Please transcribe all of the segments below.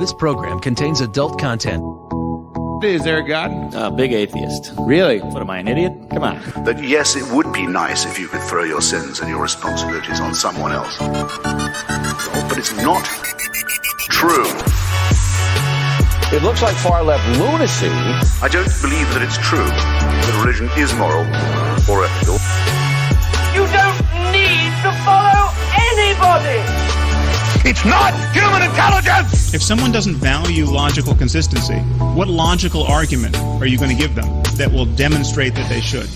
This program contains adult content. Is there a God? Big atheist. Really? What, am I an idiot? Come on. That yes, it would be nice if you could throw your sins and your responsibilities on someone else. But it's not true. It looks like far-left lunacy. I don't believe that it's true that religion is moral or ethical. You don't need to follow anybody! It's not human intelligence! If someone doesn't value logical consistency, what logical argument are you going to give them that will demonstrate that they should?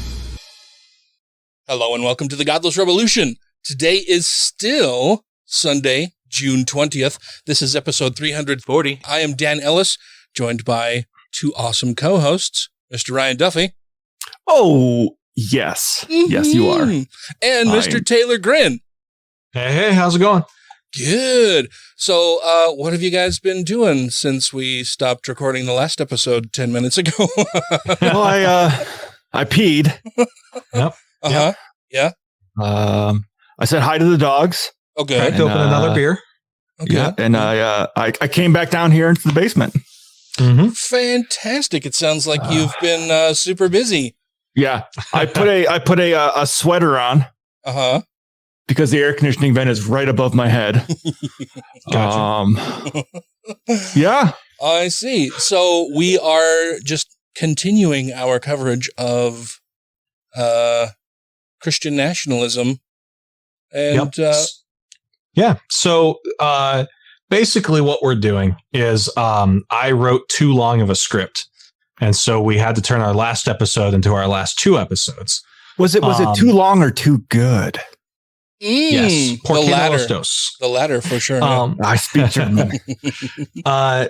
Hello and welcome to the Godless Rebelution. Today is still Sunday, June 20th. This is episode 340. I am Dan Ellis, joined by two awesome co-hosts, Mr. Ryan Duffy. Oh, yes. Mm-hmm. Yes, you are. And Mr. Taylor Grin. Hey, how's it going? Good. So, what have you guys been doing since we stopped recording the last episode 10 minutes ago? Well, I peed. Yep. Uh-huh. Yeah. I said hi to the dogs. Okay. Cracked open another beer. Okay. Yeah, and I came back down here into the basement. Mm-hmm. Fantastic. It sounds like you've been super busy. Yeah. I put a sweater on. Uh-huh. Because the air conditioning vent is right above my head. Gotcha. Yeah. I see. So we are just continuing our coverage of Christian nationalism. And yeah. So basically what we're doing is I wrote too long of a script. And so we had to turn our last episode into our last two episodes. Was it too long or too good? Yes, the latter for sure. I speak German.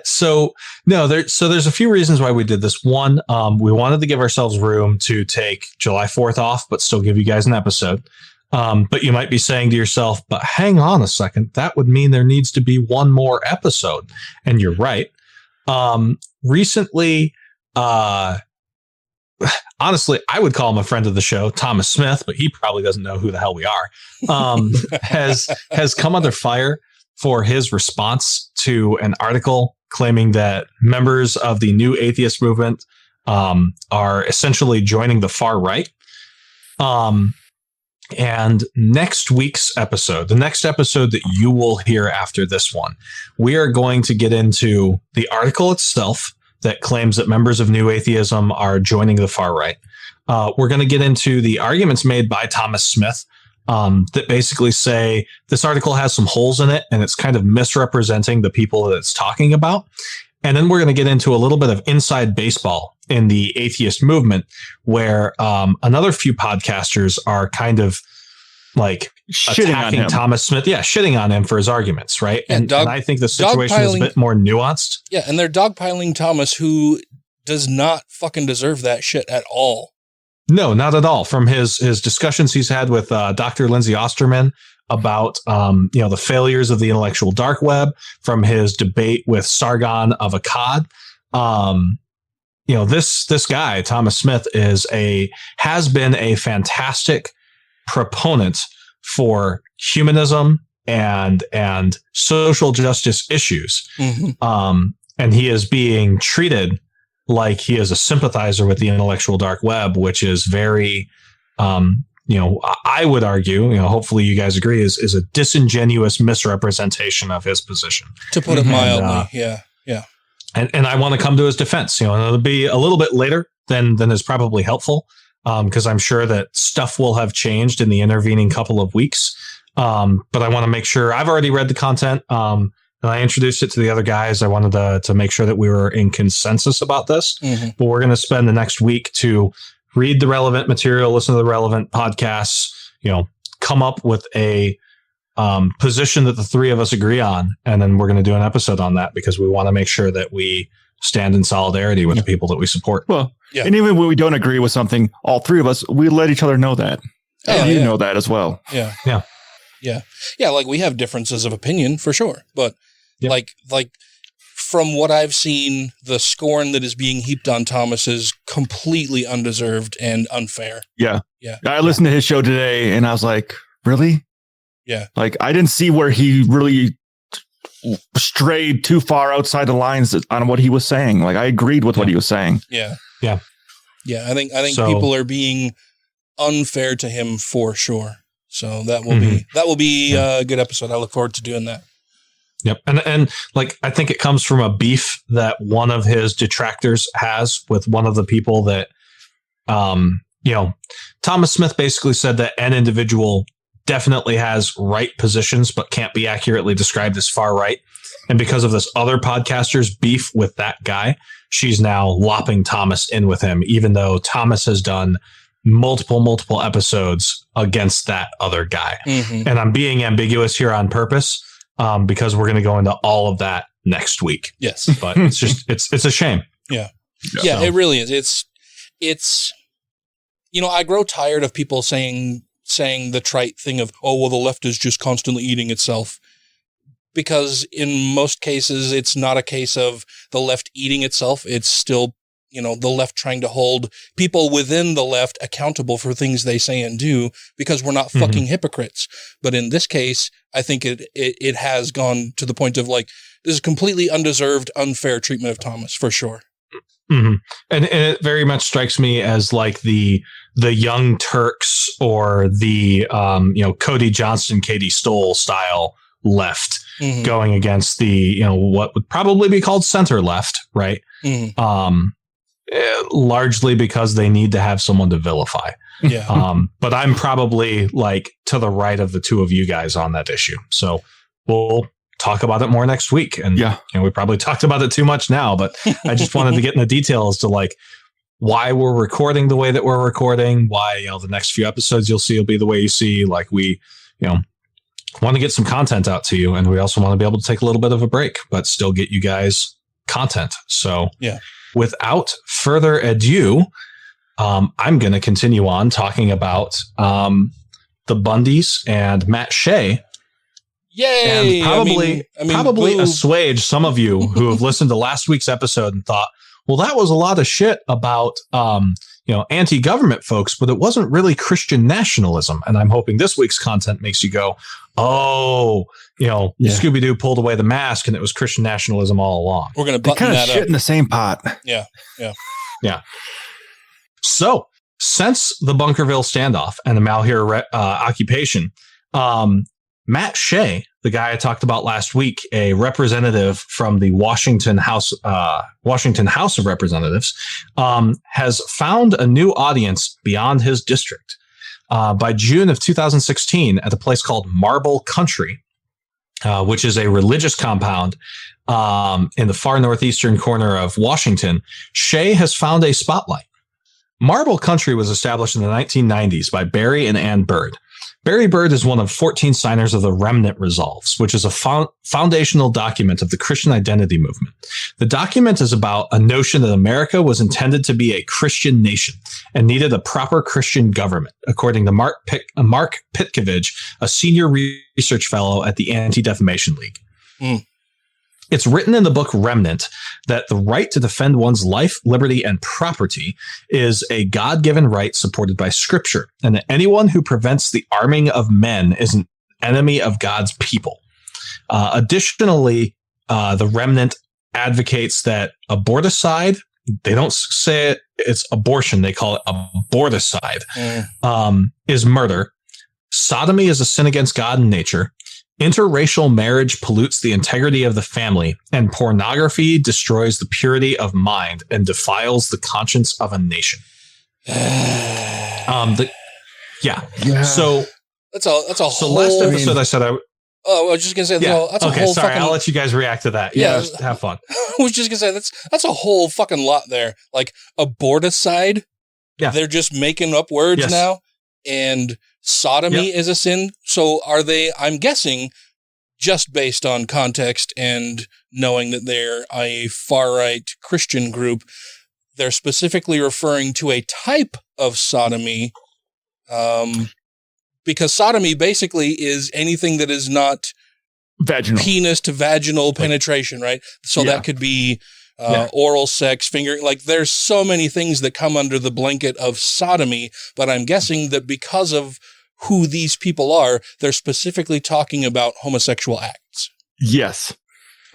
So there's a few reasons why we did this. One, we wanted to give ourselves room to take July 4th off, but still give you guys an episode. But you might be saying to yourself, but hang on a second, that would mean there needs to be one more episode. And you're right. Recently, honestly, I would call him a friend of the show, Thomas Smith, but he probably doesn't know who the hell we are, has come under fire for his response to an article claiming that members of the new atheist movement are essentially joining the far right. And next week's episode, the next episode that you will hear after this one, we are going to get into the article itself that claims that members of New Atheism are joining the far right. We're going to get into the arguments made by Thomas Smith that basically say this article has some holes in it and it's kind of misrepresenting the people that it's talking about. And then we're going to get into a little bit of inside baseball in the atheist movement, where another few podcasters are kind of like attacking Thomas Smith. Yeah, shitting on him for his arguments, right? Yeah, and I think the situation is a bit more nuanced. Yeah, and they're dogpiling Thomas, who does not fucking deserve that shit at all. No, not at all. From his discussions he's had with Dr. Lindsay Osterman about the failures of the intellectual dark web, from his debate with Sargon of Akkad. This guy, Thomas Smith, has been a fantastic proponent for humanism and social justice issues. Mm-hmm. And he is being treated like he is a sympathizer with the intellectual dark web, which is very, I would argue, hopefully you guys agree, is a disingenuous misrepresentation of his position. To put it mildly, yeah. And I want to come to his defense, and it'll be a little bit later than is probably helpful. Because I'm sure that stuff will have changed in the intervening couple of weeks. But I want to make sure I've already read the content. And I introduced it to the other guys. I wanted to make sure that we were in consensus about this. Mm-hmm. But we're going to spend the next week to read the relevant material, listen to the relevant podcasts, come up with a position that the three of us agree on. And then we're going to do an episode on that because we want to make sure that we stand in solidarity with the people that we support. Well, and even when we don't agree with something, all three of us, we let each other know that. And you know that as well. Yeah. Like we have differences of opinion for sure. But like from what I've seen, the scorn that is being heaped on Thomas is completely undeserved and unfair. Yeah. I listened to his show today and I was like, really? Yeah. Like I didn't see where he really strayed too far outside the lines on what he was saying. Like, I agreed with what he was saying. Yeah. Yeah. Yeah. I think So- people are being unfair to him for sure. So that will be a good episode. I look forward to doing that. Yep. And like, I think it comes from a beef that one of his detractors has with one of the people that, Thomas Smith basically said that an individual definitely has right positions, but can't be accurately described as far right. And because of this other podcaster's beef with that guy, she's now lopping Thomas in with him, even though Thomas has done multiple episodes against that other guy. Mm-hmm. And I'm being ambiguous here on purpose, because we're going to go into all of that next week. Yes. But it's just, it's a shame. Yeah. So- Yeah, it really is. It's, I grow tired of people saying the trite thing of, oh, well, the left is just constantly eating itself. Because in most cases, it's not a case of the left eating itself. It's still, the left trying to hold people within the left accountable for things they say and do, because we're not fucking hypocrites. But in this case, I think it has gone to the point of like, this is completely undeserved, unfair treatment of Thomas, for sure. Mm-hmm. And it very much strikes me as like the Young Turks or the, Cody Johnston, Katie Stoll style left going against the, what would probably be called center left, right? Largely because they need to have someone to vilify. Yeah. But I'm probably like to the right of the two of you guys on that issue. So we'll talk about it more next week. And we probably talked about it too much now, but I just wanted to get in the details to like why we're recording the way that we're recording, why, the next few episodes you'll see will be the way you see. Like we, want to get some content out to you. And we also want to be able to take a little bit of a break, but still get you guys content. So without further ado, I'm going to continue on talking about the Bundys and Matt Shea. Yay! And probably assuage some of you who have listened to last week's episode and thought, well, that was a lot of shit about, anti-government folks, but it wasn't really Christian nationalism. And I'm hoping this week's content makes you go, Scooby-Doo pulled away the mask and it was Christian nationalism all along. We're going to button that shit up. in the same pot. Yeah. So since the Bunkerville standoff and the Malheur occupation, Matt Shea, the guy I talked about last week, a representative from the Washington House of Representatives, has found a new audience beyond his district. By June of 2016, at a place called Marble Country, which is a religious compound in the far northeastern corner of Washington, Shea has found a spotlight. Marble Country was established in the 1990s by Barry and Ann Bird. Barry Bird is one of 14 signers of the Remnant Resolves, which is a foundational document of the Christian identity movement. The document is about a notion that America was intended to be a Christian nation and needed a proper Christian government, according to Mark Pitkovich, a senior research fellow at the Anti-Defamation League. It's written in the book Remnant that the right to defend one's life, liberty, and property is a God-given right supported by Scripture, and that anyone who prevents the arming of men is an enemy of God's people. Additionally, the Remnant advocates that aborticide, they don't say it's abortion, they call it aborticide, is murder. Sodomy is a sin against God and nature. Interracial marriage pollutes the integrity of the family, and pornography destroys the purity of mind and defiles the conscience of a nation. So that's a so whole. Last episode I said I was just gonna say that's a whole. Sorry, fucking, I'll let you guys react to that. Yeah, have fun. I was just gonna say that's a whole fucking lot there. Like aborticide. Yeah, they're just making up words now, and sodomy is a sin. So are they, I'm guessing, just based on context and knowing that they're a far-right Christian group, they're specifically referring to a type of sodomy, because sodomy basically is anything that is not vaginal, penis to vaginal penetration, right? So that could be oral sex, fingering, like there's so many things that come under the blanket of sodomy, but I'm guessing that because of who these people are, they're specifically talking about homosexual acts. Yes.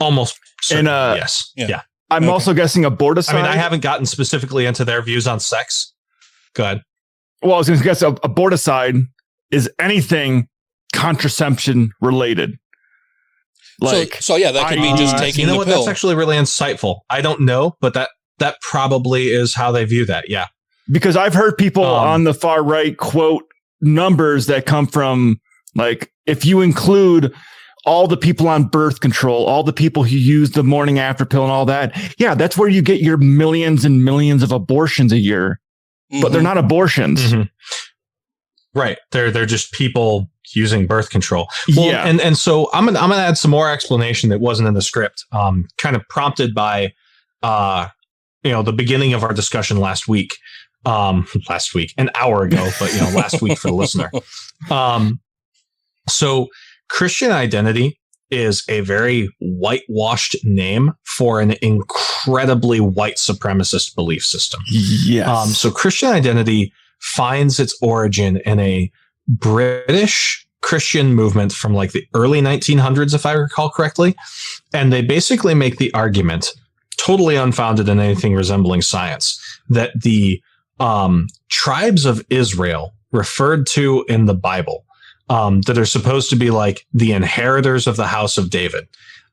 Almost certainly, And, yes. yeah. Yeah. I'm also guessing aborticide. I mean, I haven't gotten specifically into their views on sex. Go ahead. Well, I was going to guess aborticide is anything contraception related. Like, so yeah, that could be just taking the pill. That's actually really insightful. I don't know, but that probably is how they view that. Yeah. because I've heard people on the far right quote numbers that come from, like, if you include all the people on birth control, all the people who use the morning after pill and all that. Yeah, that's where you get your millions and millions of abortions a year, but they're not abortions. Mm-hmm. Right. They're just people using birth control. Well, yeah. And so I'm gonna add some more explanation that wasn't in the script, kind of prompted by, the beginning of our discussion last week, an hour ago, but, last week for the listener. So Christian identity is a very whitewashed name for an incredibly white supremacist belief system. Yes. So Christian identity finds its origin in a British Christian movement from like the early 1900s, if I recall correctly. And they basically make the argument, totally unfounded in anything resembling science, that the tribes of Israel referred to in the Bible, that are supposed to be like the inheritors of the house of David,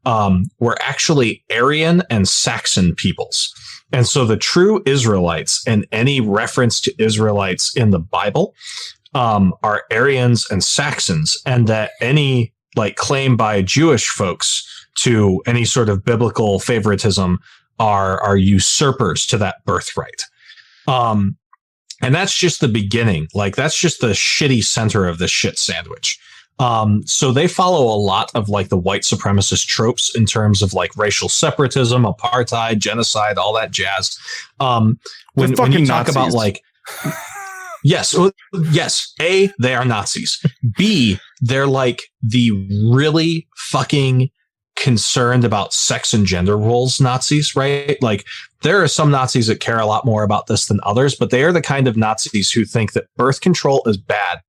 were actually Aryan and Saxon peoples. And so the true Israelites and any reference to Israelites in the Bible are Aryans and Saxons, and that any like claim by Jewish folks to any sort of biblical favoritism are usurpers to that birthright. And that's just the beginning. Like, that's just the shitty center of the shit sandwich. So they follow a lot of like the white supremacist tropes in terms of like racial separatism, apartheid, genocide, all that jazz. When you talk Nazis. about like, yes, A, they are Nazis. B, they're like the really fucking concerned about sex and gender roles Nazis, right? Like, there are some Nazis that care a lot more about this than others, but they are the kind of Nazis who think that birth control is bad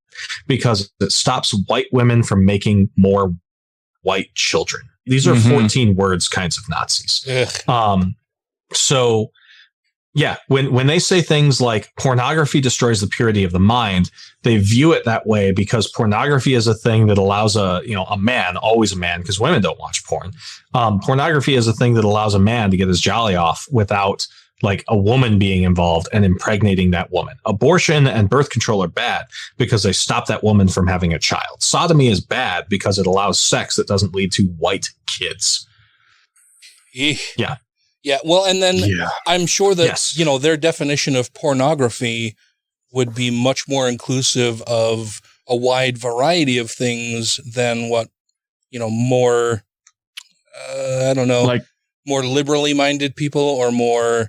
because it stops white women from making more white children. These are 14 words kinds of Nazis. So yeah, when they say things like pornography destroys the purity of the mind, they view it that way because pornography is a thing that allows a man, always a man, because women don't watch porn. Pornography is a thing that allows a man to get his jolly off without like a woman being involved and impregnating that woman. Abortion and birth control are bad because they stop that woman from having a child. Sodomy is bad because it allows sex that doesn't lead to white kids. Yeah. Yeah, well, and then I'm sure that, their definition of pornography would be much more inclusive of a wide variety of things than what, more, like more liberally minded people or more...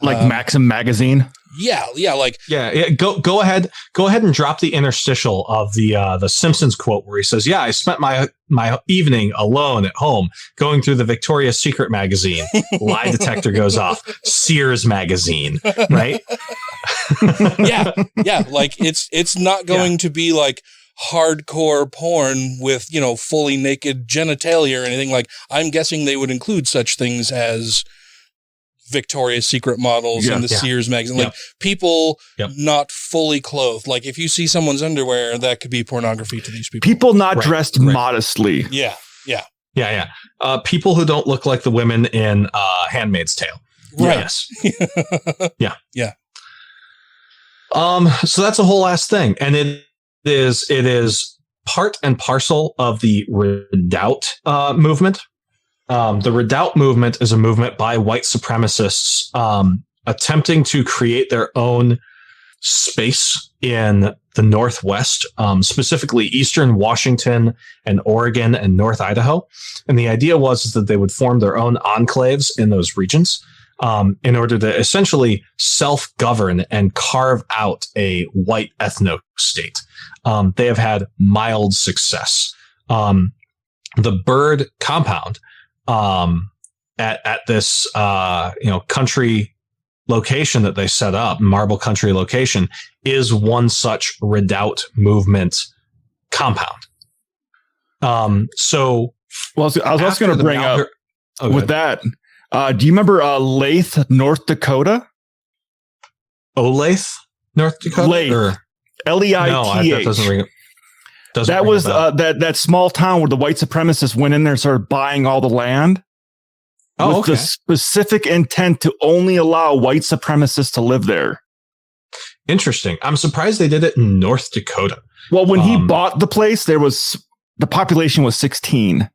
Like Maxim magazine. Go ahead and drop the interstitial of the Simpsons quote where he says, "Yeah, I spent my evening alone at home going through the Victoria's Secret magazine." Lie detector goes off. Sears magazine, right? yeah. Like it's not going to be like hardcore porn with fully naked genitalia or anything. Like, I'm guessing they would include such things as Victoria's Secret models in the Sears magazine, like people not fully clothed. Like, if you see someone's underwear, that could be pornography to these people. People not dressed modestly. Yeah. People who don't look like the women in Handmaid's Tale. Right. Yes. Yeah. So that's a whole ass thing, and it is part and parcel of the Redoubt movement. The Redoubt movement is a movement by white supremacists attempting to create their own space in the Northwest, specifically Eastern Washington and Oregon and North Idaho. And the idea was that they would form their own enclaves in those regions in order to essentially self-govern and carve out a white ethno-state. They have had mild success. The Bird compound at this country location that they set up, Marble Country location, is one such Redoubt movement compound. I was also going to bring up with that, do you remember Lathe, North Dakota? Olathe, North Dakota? Lathe. Leith. No, that doesn't ring. That was that small town where the white supremacists went in there and started buying all the land. With the specific intent to only allow white supremacists to live there. Interesting. I'm surprised they did it in North Dakota. Well, when he bought the place, the population was 16.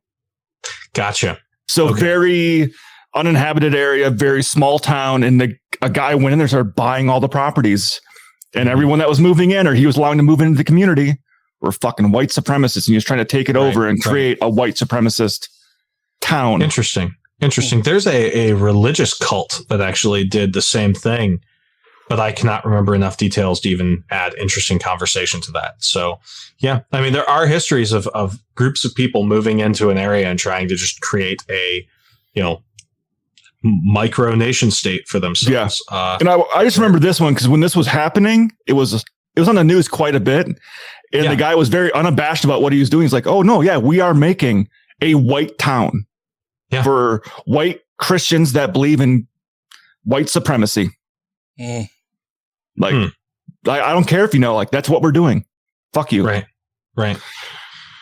Gotcha. So very uninhabited area, very small town, and a guy went in there, started buying all the properties, and everyone that was moving in, or he was allowing to move into the community, were fucking white supremacists, and he was trying to take it over and create a white supremacist town. Interesting. There's a religious cult that actually did the same thing, but I cannot remember enough details to even add interesting conversation to that. So, yeah, I mean, there are histories of groups of people moving into an area and trying to just create a, micro nation state for themselves. Yeah. And I just remember this one because when this was happening, it was on the news quite a bit. And the guy was very unabashed about what he was doing. He's like, oh, no, yeah, we are making a white town. Yeah. For white Christians that believe in white supremacy. I don't care if that's what we're doing. Fuck you. Right.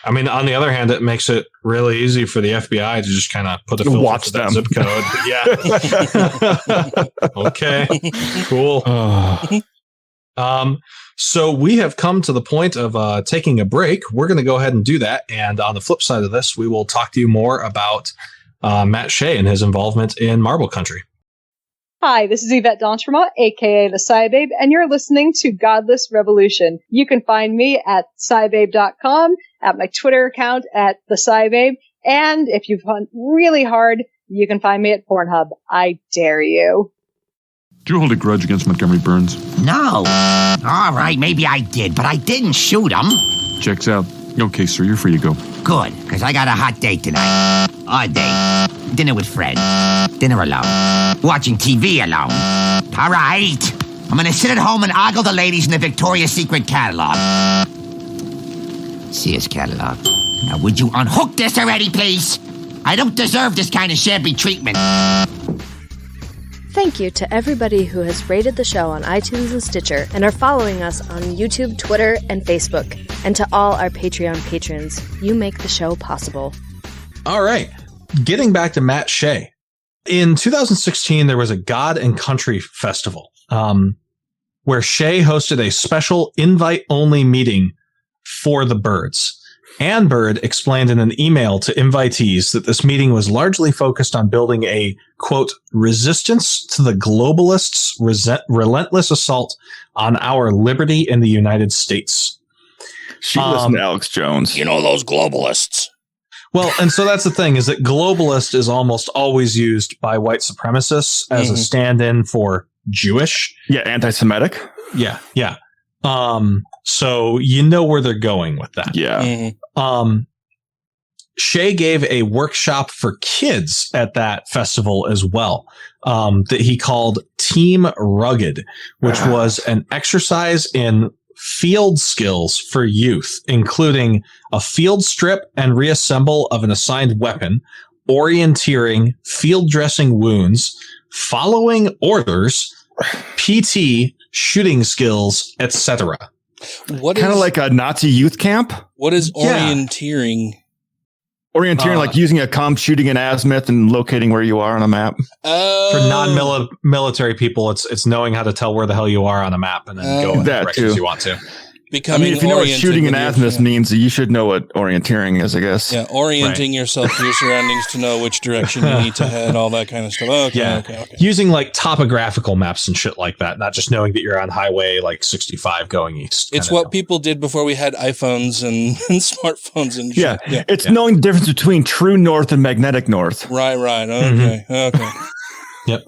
I mean, on the other hand, it makes it really easy for the FBI to just kind of put a filter watch to that zip code. Yeah. Okay. Cool. So we have come to the point of taking a break. We're going to go ahead and do that. And on the flip side of this, we will talk to you more about Matt Shea and his involvement in Marble Country. Hi, this is Yvette Dontremont, aka the Cybabe, and you're listening to Godless Rebelution. You can find me at cybabe.com, at my Twitter account at the Cybabe, and if you've hunt really hard, you can find me at Pornhub. I dare you. Do you hold a grudge against Montgomery Burns? No. All right, maybe I did, but I didn't shoot him. Checks out. Okay, sir, you're free to go. Good, because I got a hot date tonight. Odd date. Dinner with friends. Dinner alone. Watching TV alone. All right. I'm going to sit at home and ogle the ladies in the Victoria's Secret catalog. Sears catalog. Now, would you unhook this already, please? I don't deserve this kind of shabby treatment. Thank you to everybody who has rated the show on iTunes and Stitcher and are following us on YouTube, Twitter, and Facebook. And to all our Patreon patrons, you make the show possible. All right. Getting back to Matt Shea. In 2016, there was a God and Country Festival where Shea hosted a special invite-only meeting for the Birds. Ann Bird explained in an email to invitees that this meeting was largely focused on building a, quote, resistance to the globalists' relentless assault on our liberty in the United States. She listened to Alex Jones. You know those globalists. Well, and so that's the thing, is that globalist is almost always used by white supremacists as a stand-in for Jewish. Yeah, anti-Semitic. Yeah. So you know where they're going with that. Yeah. Shea gave a workshop for kids at that festival as well, that he called Team Rugged, which was an exercise in field skills for youth, including a field strip and reassemble of an assigned weapon, orienteering, field dressing wounds, following orders, PT, shooting skills, etc. What kind of like a Nazi youth camp? What is orienteering? Orienteering, like using a comp, shooting an azimuth, and locating where you are on a map. For non-military people, it's knowing how to tell where the hell you are on a map and then go in the directions you want to. Becoming if you know what shooting an azimuth means, you should know what orienteering is, I guess. Yeah, orienting yourself to your surroundings to know which direction you need to head, all that kind of stuff. Okay. Using like topographical maps and shit like that, not just knowing that you're on highway like 65 going east. It's what people did before we had iPhones and smartphones and shit. Yeah. It's knowing the difference between true north and magnetic north. Right. Okay. Okay. Yep.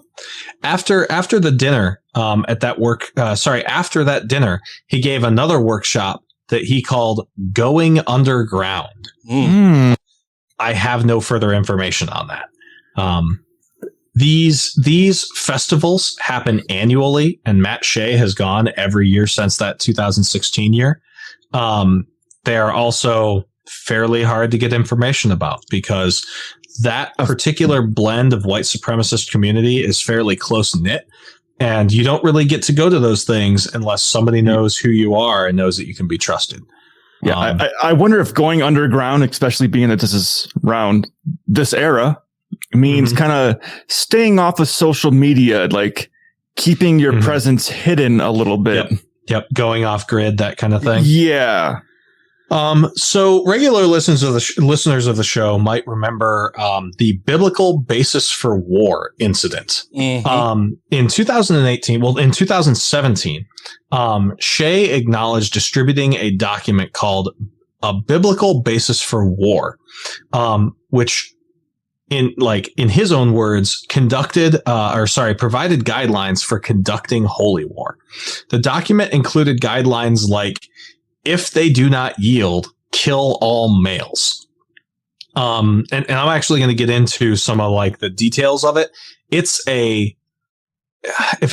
After the dinner, after that dinner, he gave another workshop that he called Going Underground. I have no further information on that. These festivals happen annually, and Matt Shea has gone every year since that 2016 year. They are also fairly hard to get information about because that particular blend of white supremacist community is fairly close knit. And you don't really get to go to those things unless somebody knows who you are and knows that you can be trusted. Yeah, I wonder if going underground, especially being that this is around this era, means kind of staying off of social media, like keeping your presence hidden a little bit. Yep. Going off grid, that kind of thing. Yeah. So regular listeners of the show might remember the biblical basis for war incident. In 2017, Shea acknowledged distributing a document called A Biblical Basis for War, which in his own words, provided guidelines for conducting holy war. The document included guidelines like, if they do not yield, kill all males. And I'm actually going to get into some of like the details of it. If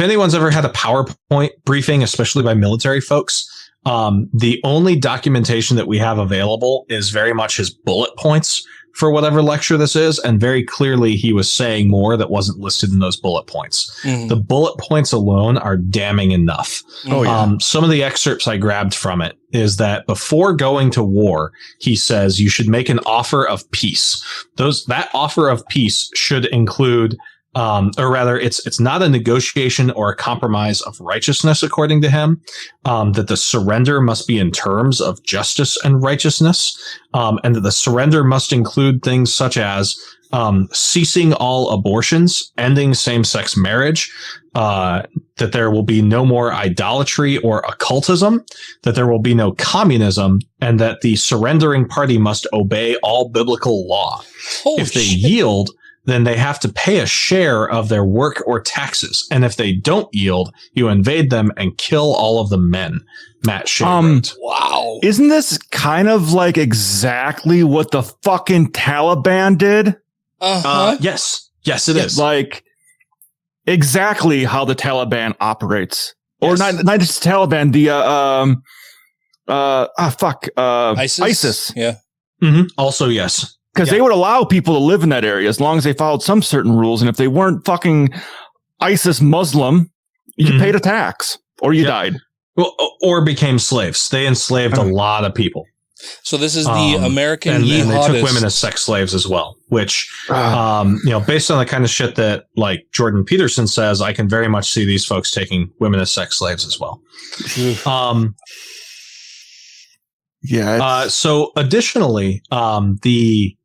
anyone's ever had a PowerPoint briefing, especially by military folks, the only documentation that we have available is very much his bullet points for whatever lecture this is. And very clearly he was saying more that wasn't listed in those bullet points. The bullet points alone are damning enough. Some of the excerpts I grabbed from it is that before going to war, he says you should make an offer of peace. That offer of peace should include, it's not a negotiation or a compromise of righteousness, according to him, that the surrender must be in terms of justice and righteousness, and that the surrender must include things such as ceasing all abortions, ending same-sex marriage, that there will be no more idolatry or occultism, that there will be no communism, and that the surrendering party must obey all biblical law. If they yield, then they have to pay a share of their work or taxes. And if they don't yield, you invade them and kill all of the men. Matt Shea wrote. Wow. Isn't this kind of like exactly what the fucking Taliban did? Yes. Yes, it is. Like exactly how the Taliban operates. Or not just Taliban, ISIS. Yeah. Also, yes. Because they would allow people to live in that area as long as they followed some certain rules. And if they weren't fucking ISIS Muslim, you paid a tax or you died. Well, or became slaves. They enslaved a lot of people. So this is the American and they jihadists. took women as sex slaves as well, which, based on the kind of shit that like Jordan Peterson says, I can very much see these folks taking women as sex slaves as well. So additionally, the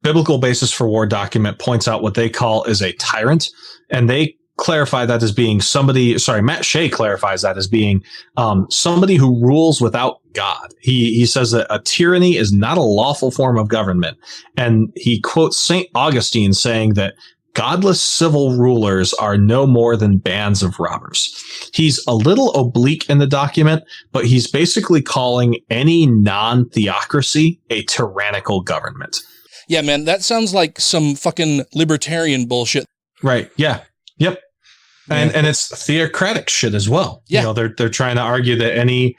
Biblical Basis for War document points out what they call is a tyrant, and they clarify that as being Matt Shea clarifies that as being somebody who rules without God. He says that a tyranny is not a lawful form of government, and he quotes St. Augustine saying that godless civil rulers are no more than bands of robbers. He's a little oblique in the document, but he's basically calling any non-theocracy a tyrannical government. Yeah, man, that sounds like some fucking libertarian bullshit. Right. Yeah. Yep. And it's theocratic shit as well. Yeah. They're trying to argue that any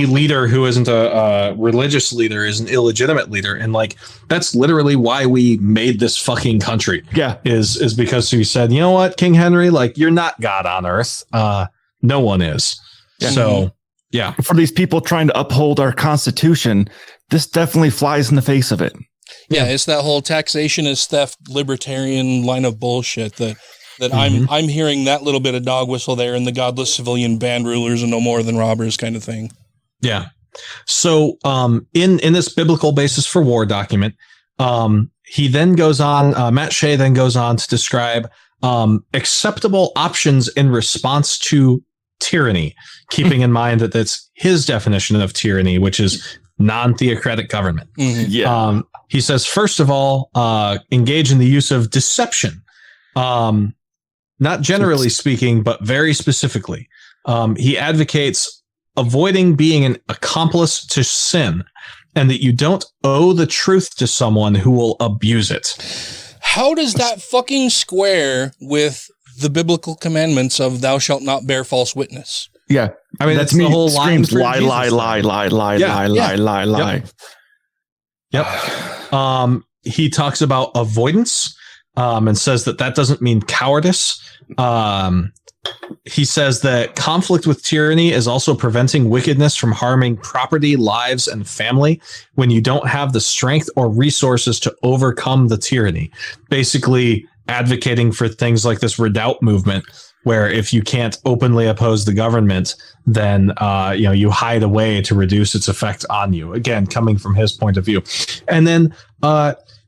leader who isn't a religious leader is an illegitimate leader. And like, that's literally why we made this fucking country. Yeah. Is because we said, you know what, King Henry, like, you're not God on earth. No one is. Yeah. So, yeah. For these people trying to uphold our Constitution, this definitely flies in the face of it. Yeah. It's that whole taxation is theft, libertarian line of bullshit that I'm hearing that little bit of dog whistle there in the godless civilian band rulers and no more than robbers kind of thing. Yeah. So in this Biblical Basis for War document, he then goes on, Matt Shea then goes on to describe acceptable options in response to tyranny, keeping in mind that that's his definition of tyranny, which is non-theocratic government. Yeah. He says, first of all, engage in the use of deception. Not generally speaking, but very specifically. He advocates avoiding being an accomplice to sin, and that you don't owe the truth to someone who will abuse it. How does that fucking square with the biblical commandments of thou shalt not bear false witness? Yeah. I mean, that's me the whole line. Lie, lie, lie, lie, lie, lie, lie, lie, lie. Yep. he talks about avoidance and says that doesn't mean cowardice. He says that conflict with tyranny is also preventing wickedness from harming property, lives, and family when you don't have the strength or resources to overcome the tyranny. Basically advocating for things like this redoubt movement, where if you can't openly oppose the government, then you hide away to reduce its effect on you. Again, coming from his point of view. And then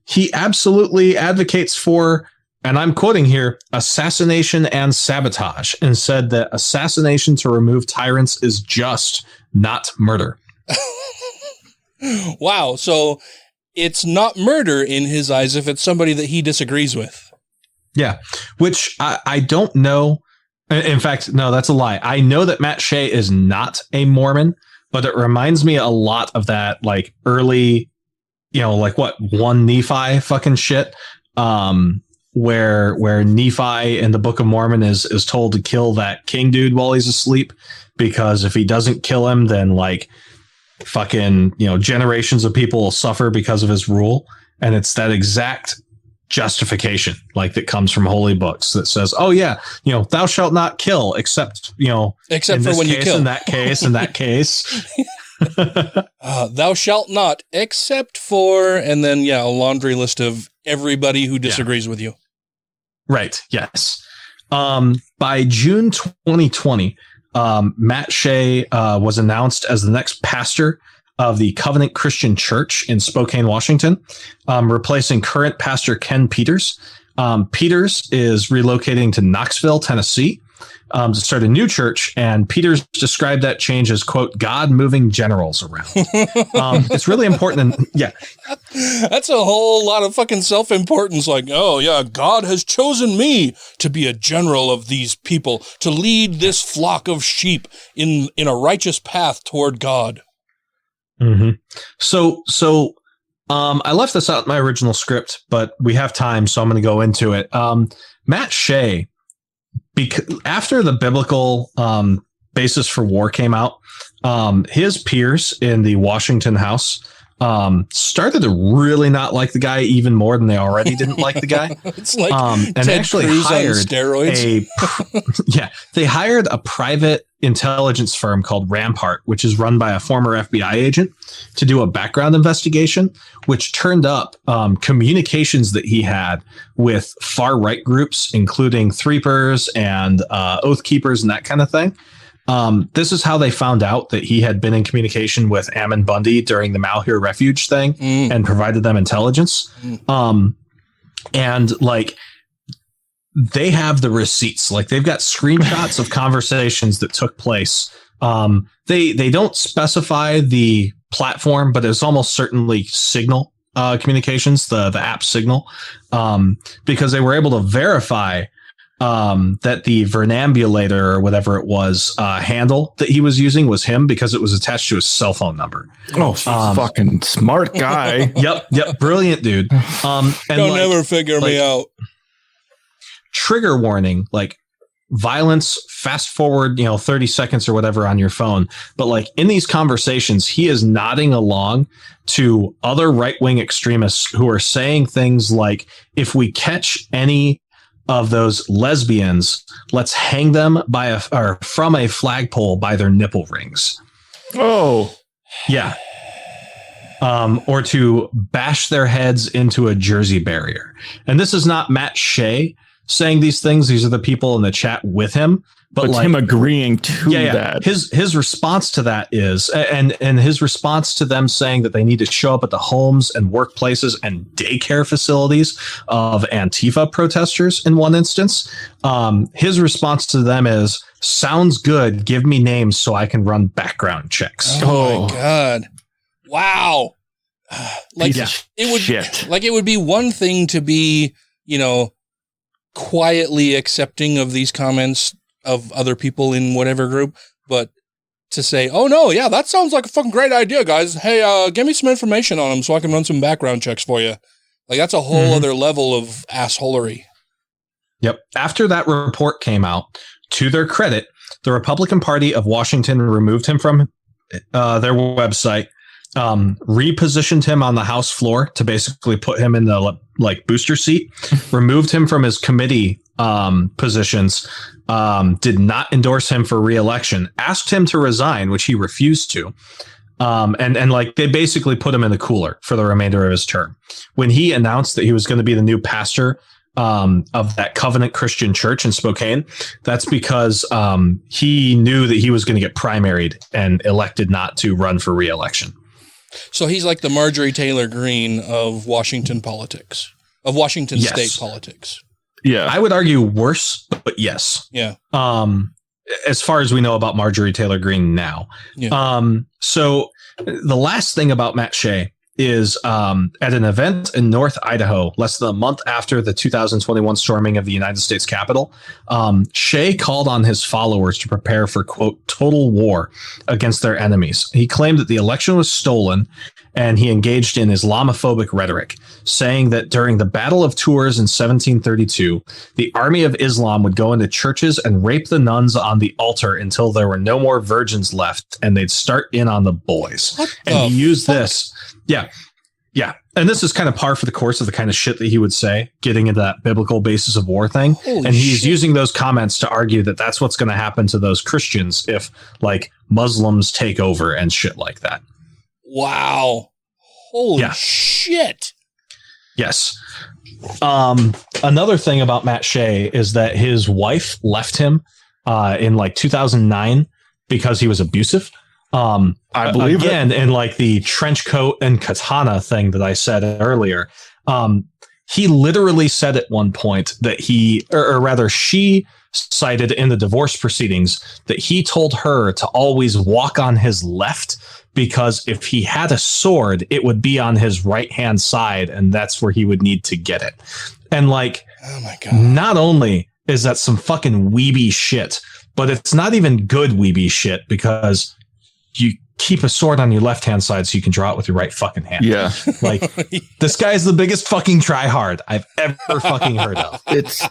he absolutely advocates for, and I'm quoting here, assassination and sabotage, and said that assassination to remove tyrants is just, not murder. Wow. So it's not murder in his eyes if it's somebody that he disagrees with. Yeah, which I don't know. In fact, no, that's a lie. I know that Matt Shea is not a Mormon, but it reminds me a lot of that like early, 1 Nephi fucking shit. Where Nephi in the Book of Mormon is told to kill that king dude while he's asleep, because if he doesn't kill him, then like fucking, generations of people will suffer because of his rule. And it's that exact justification like that comes from holy books that says, oh yeah, thou shalt not kill except for when you kill, in that case, in that case. Thou shalt not, except for, and then a laundry list of everybody who disagrees with you. Right. Yes. By June 2020, Matt Shea was announced as the next pastor of the Covenant Christian Church in Spokane, Washington, replacing current pastor Ken Peters. Peters is relocating to Knoxville, Tennessee, to start a new church, and Peters described that change as, quote, God moving generals around. It's really important. That's a whole lot of fucking self-importance. Like, oh yeah, God has chosen me to be a general of these people, to lead this flock of sheep in a righteous path toward God. Mm-hmm. So I left this out in my original script, but we have time, so I'm going to go into it. Matt Shea, after the biblical basis for war came out, his peers in the Washington House started to really not like the guy even more than they already didn't like the guy. It's like and Ted actually Cruz hired on steroids. They hired a private intelligence firm called Rampart, which is run by a former FBI agent, to do a background investigation, which turned up communications that he had with far right groups, including Threepers and Oath Keepers and that kind of thing. This is how they found out that he had been in communication with Ammon Bundy during the Malheur Refuge thing and provided them intelligence. And like, they have the receipts, like they've got screenshots of conversations that took place. They don't specify the platform, but it's almost certainly Signal communications, the app Signal, because they were able to verify that the Vernambulator or whatever it was handle that he was using was him, because it was attached to his cell phone number. Oh, fucking smart guy. Yep. Brilliant dude. And don't ever figure me out. Trigger warning, like violence, fast forward, 30 seconds or whatever on your phone. But like in these conversations, he is nodding along to other right-wing extremists who are saying things like, if we catch any of those lesbians, let's hang them from a flagpole by their nipple rings. Oh, yeah. Or to bash their heads into a Jersey barrier. And this is not Matt Shea saying these things. These are the people in the chat with him. But like, him agreeing to that. His response to that is, and his response to them saying that they need to show up at the homes and workplaces and daycare facilities of Antifa protesters in one instance, his response to them is, sounds good, give me names so I can run background checks. Oh my God. Wow. It would be one thing to be, quietly accepting of these comments of other people in whatever group, but to say, oh no, yeah, that sounds like a fucking great idea, guys. Hey, give me some information on them so I can run some background checks for you. Like, that's a whole other level of assholery. Yep. After that report came out, to their credit, the Republican Party of Washington removed him from their website, repositioned him on the House floor to basically put him in the booster seat, removed him from his committee positions, did not endorse him for re-election, asked him to resign, which he refused to. And they basically put him in the cooler for the remainder of his term. When he announced that he was going to be the new pastor of that Covenant Christian Church in Spokane, that's because he knew that he was going to get primaried and elected not to run for re-election. So he's like the Marjorie Taylor Greene of Washington politics, of Washington state politics. Yeah. I would argue worse, but yes. Yeah. As far as we know about Marjorie Taylor Greene now. Yeah. So the last thing about Matt Shea is at an event in North Idaho, less than a month after the 2021 storming of the United States Capitol, Shea called on his followers to prepare for, quote, total war against their enemies. He claimed that the election was stolen, and he engaged in Islamophobic rhetoric, saying that during the Battle of Tours in 1732, the army of Islam would go into churches and rape the nuns on the altar until there were no more virgins left, and they'd start in on the boys. And he used this. Yeah. Yeah. And this is kind of par for the course of the kind of shit that he would say, getting into that biblical basis of war thing. Holy and he's shit. using those comments to argue that that's what's going to happen to those Christians if Muslims take over and shit like that. Wow. Holy shit. Yes. Another thing about Matt Shea is that his wife left him in 2009 because he was abusive. I believe again, in the trench coat and katana thing that I said earlier. He literally said at one point that she cited in the divorce proceedings that he told her to always walk on his left because if he had a sword, it would be on his right hand side, and that's where he would need to get it. And oh my God. Not only is that some fucking weeby shit, but it's not even good weeby shit because you keep a sword on your left hand side so you can draw it with your right fucking hand. Yeah. This guy is the biggest fucking tryhard I've ever fucking heard of. It's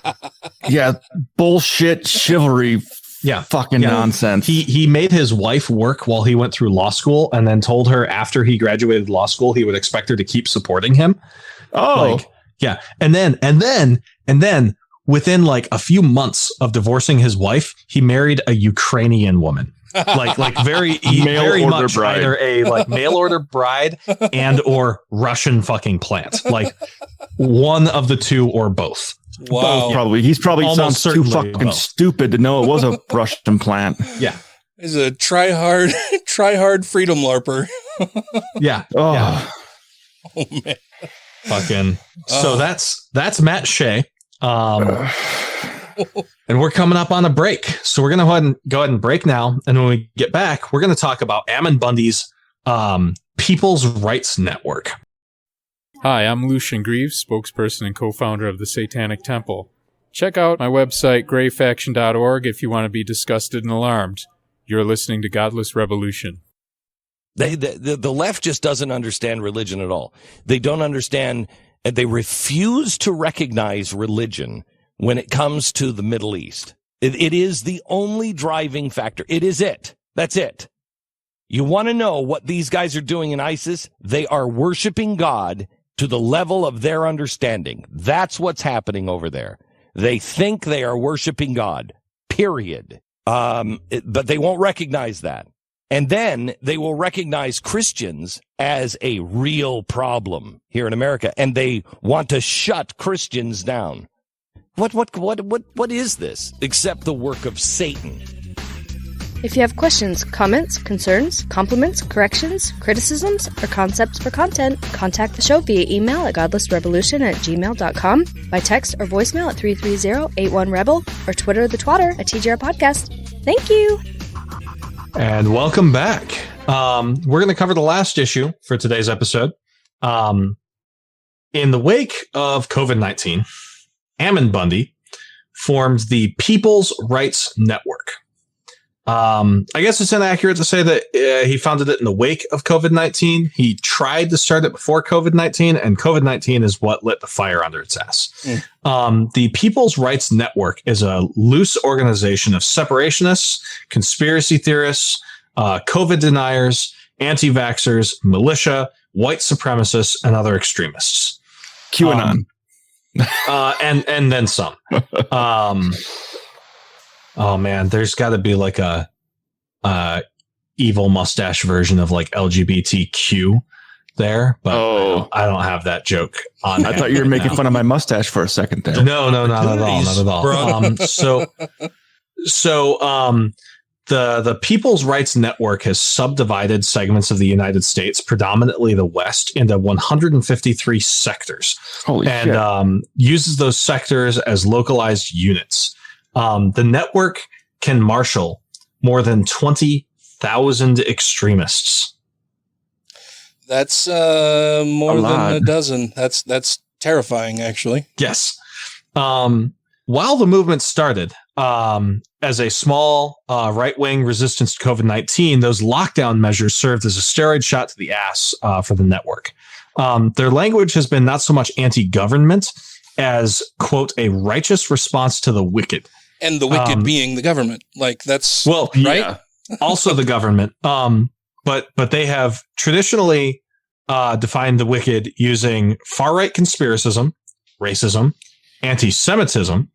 bullshit chivalry. Fucking nonsense. He made his wife work while he went through law school and then told her after he graduated law school, he would expect her to keep supporting him. Oh, yeah. And then within a few months of divorcing his wife, he married a Ukrainian woman. Very much bride. Either a mail order bride and or Russian fucking plant, one of the two or both. Wow. Both, probably. He's probably Almost sounds too certainly fucking both. stupid to know it was a Russian plant. Yeah. He's a try hard freedom LARPer. Yeah. Oh. Yeah. Oh man. Fucking. So that's Matt Shea. And we're coming up on a break. So we're going to go ahead and break now. And when we get back, we're going to talk about Ammon Bundy's People's Rights Network. Hi, I'm Lucian Greaves, spokesperson and co-founder of the Satanic Temple. Check out my website, grayfaction.org, if you want to be disgusted and alarmed. You're listening to Godless Rebelution. The left just doesn't understand religion at all. They don't understand, and they refuse to recognize religion when it comes to the Middle East. It is the only driving factor. It is it. That's it. You want to know what these guys are doing in ISIS? They are worshiping God to the level of their understanding. That's what's happening over there. They think they are worshiping God, period. But they won't recognize that. And then they will recognize Christians as a real problem here in America. And they want to shut Christians down. What is this except the work of Satan? If you have questions, comments, concerns, compliments, corrections, criticisms, or concepts for content, contact the show via email at godlessrebelution@gmail.com, by text or voicemail at 330-81-REBEL, or Twitter the twatter at TGR Podcast. Thank you! And welcome back. We're going to cover the last issue for today's episode. In the wake of COVID-19, Ammon Bundy formed the People's Rights Network. I guess it's inaccurate to say that he founded it in the wake of COVID-19. He tried to start it before COVID-19, and COVID-19 is what lit the fire under its ass. The People's Rights Network is a loose organization of separationists, conspiracy theorists, COVID deniers, anti-vaxxers, militia, white supremacists, and other extremists. QAnon. And then some. Oh man, there's got to be like a evil mustache version of like LGBTQ there, but I don't have that joke on. I thought you were making fun of my mustache for a second there. No, not at all. Not at all. The People's Rights Network has subdivided segments of the United States, predominantly the West, into 153 sectors. Holy shit. Uses those sectors as localized units. The network can marshal more than 20,000 extremists. That's more than a dozen. That's terrifying, actually. Yes. While the movement started as a small right-wing resistance to COVID-19, those lockdown measures served as a steroid shot to the ass for the network. Their language has been not so much anti-government as, quote, a righteous response to the wicked. And the wicked being the government. Like, that's right? Yeah. Also the government. But they have traditionally defined the wicked using far-right conspiracism, racism, anti-Semitism,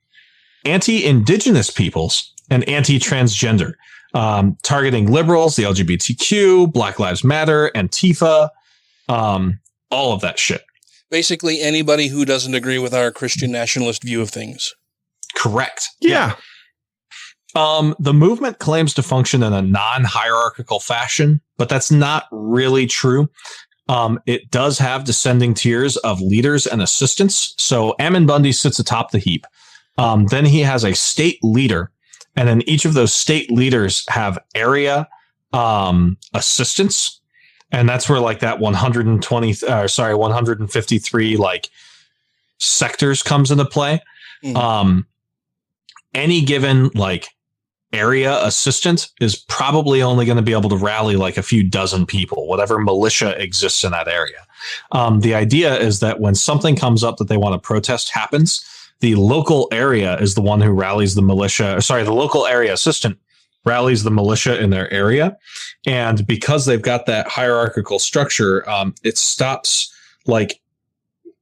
anti-indigenous peoples, and anti-transgender, targeting liberals, the LGBTQ, Black Lives Matter, Antifa, all of that shit. Basically anybody who doesn't agree with our Christian nationalist view of things. Correct. Yeah. The movement claims to function in a non-hierarchical fashion, but that's not really true. It does have descending tiers of leaders and assistants. So Ammon Bundy sits atop the heap. Then he has a state leader, and then each of those state leaders have area assistants, and that's where like that 153 like sectors comes into play. Any given like area assistant is probably only going to be able to rally like a few dozen people, whatever militia exists in that area. The idea is that when something comes up that they want to protest happens, the local area is the one who rallies the militia. The local area assistant rallies the militia in their area. And because they've got that hierarchical structure, it stops, like,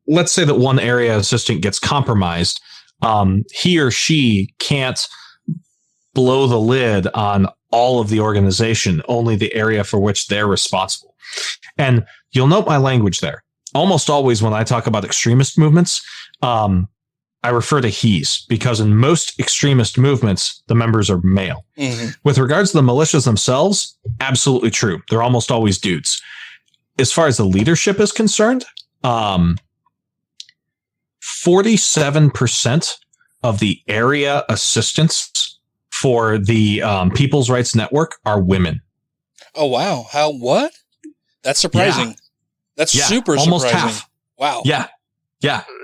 let's say that one area assistant gets compromised. He or she can't blow the lid on all of the organization, only the area for which they're responsible. And you'll note my language there. Almost always when I talk about extremist movements, I refer to he's, because in most extremist movements, the members are male. With regards to the militias themselves, absolutely true. They're almost always dudes. As far as the leadership is concerned, 47% of the area assistants for the People's Rights Network are women. Oh, wow. What? That's surprising. Yeah. That's super almost surprising. Half. Wow. Yeah.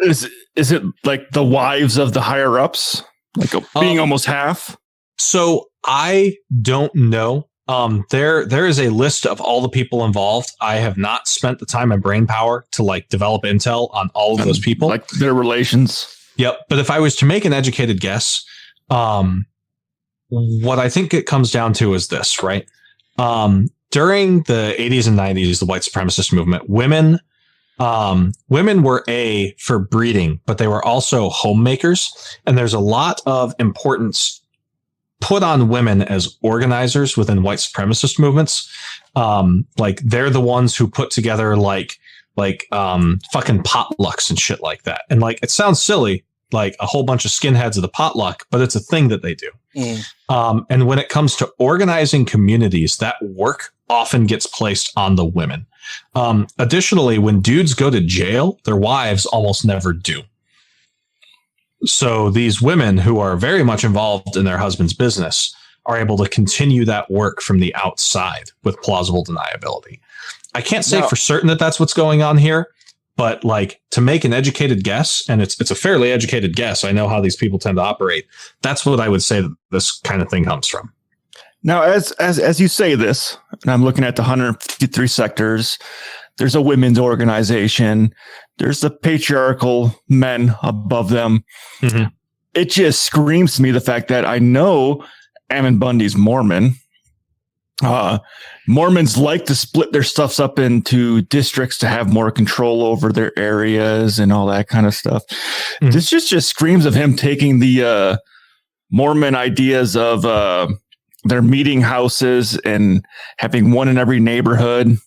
Is it like the wives of the higher ups, like being almost half? So I don't know. There is a list of all the people involved. I have not spent the time and brain power to like develop intel on all of those people, like their relations. Yep. But if I was to make an educated guess, what I think it comes down to is this, right? During the 80s and 90s, the white supremacist movement, women were for breeding, but they were also homemakers. And there's a lot of importance put on women as organizers within white supremacist movements. Like they're the ones who put together like fucking potlucks and shit like that. And like, it sounds silly, like a whole bunch of skinheads at the potluck, but it's a thing that they do. And when it comes to organizing communities, that work often gets placed on the women. Additionally, when dudes go to jail, their wives almost never do. So these women who are very much involved in their husband's business are able to continue that work from the outside with plausible deniability. I can't say for certain that that's what's going on here, but like to make an educated guess, and it's a fairly educated guess. I know how these people tend to operate. That's what I would say that this kind of thing comes from. Now, as you say this, and I'm looking at the 153 sectors, there's a women's organization. There's the patriarchal men above them. Mm-hmm. It just screams to me the fact that I know Ammon Bundy's Mormon. Mormons like to split their stuffs up into districts to have more control over their areas and all that kind of stuff. This just screams of him taking the Mormon ideas of their meeting houses and having one in every neighborhood,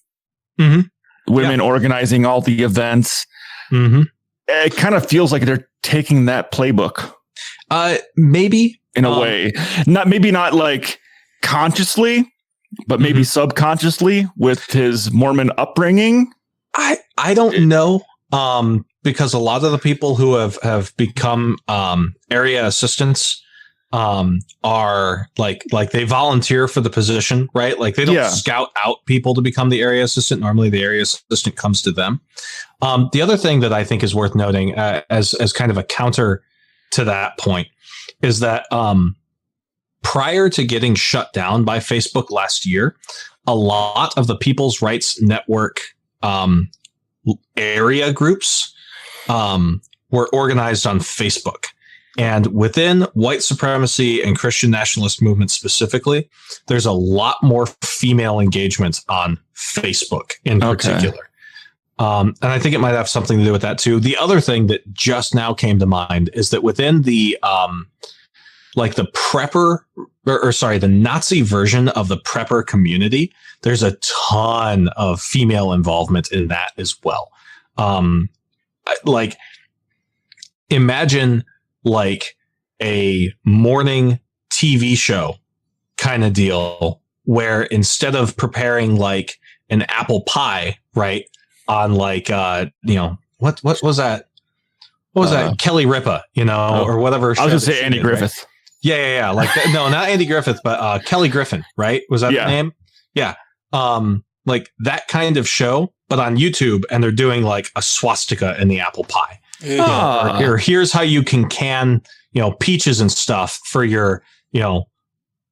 women organizing all the events. It kind of feels like they're taking that playbook. Maybe in a way, maybe not like consciously, but maybe subconsciously with his Mormon upbringing. I don't know. Because a lot of the people who have become area assistants are like they volunteer for the position, right? Like they don't scout out people to become the area assistant. Normally the area assistant comes to them. The other thing that I think is worth noting as kind of a counter to that point is that prior to getting shut down by Facebook last year, a lot of the People's Rights Network area groups were organized on Facebook. And within white supremacy and Christian nationalist movements specifically, there's a lot more female engagement on Facebook in particular. And I think it might have something to do with that too. The other thing that just now came to mind is that within the the Nazi version of the prepper community, there's a ton of female involvement in that as well. Imagine like a morning TV show kind of deal where instead of preparing like an apple pie, right, on like what was that? What was that? Kelly Ripa, or whatever. I was gonna say Andy Griffith. Right? Yeah. Like no, not Andy Griffith, but Kelly Griffin, right? Was that the name? Yeah. Like that kind of show, but on YouTube, and they're doing like a swastika in the apple pie. Or here's how you can peaches and stuff for your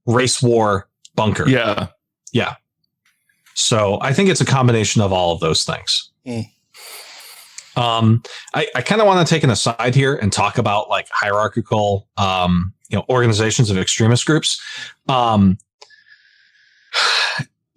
race war bunker. Yeah. So I think it's a combination of all of those things. I kind of want to take an aside here and talk about like hierarchical organizations of extremist groups.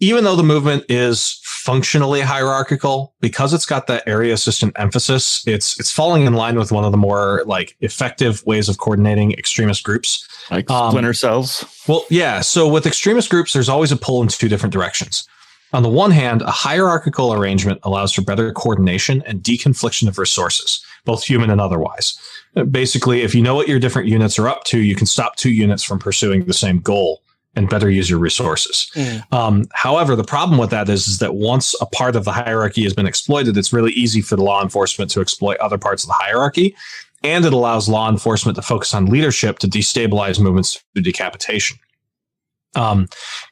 Even though the movement is functionally hierarchical, because it's got that area assistant emphasis, it's falling in line with one of the more like effective ways of coordinating extremist groups. Like splinter cells? Well, yeah. So with extremist groups, there's always a pull in two different directions. On the one hand, a hierarchical arrangement allows for better coordination and deconfliction of resources, both human and otherwise. Basically, if you know what your different units are up to, you can stop two units from pursuing the same goal and better use your resources. However, the problem with that is that once a part of the hierarchy has been exploited, it's really easy for the law enforcement to exploit other parts of the hierarchy, and it allows law enforcement to focus on leadership to destabilize movements through decapitation.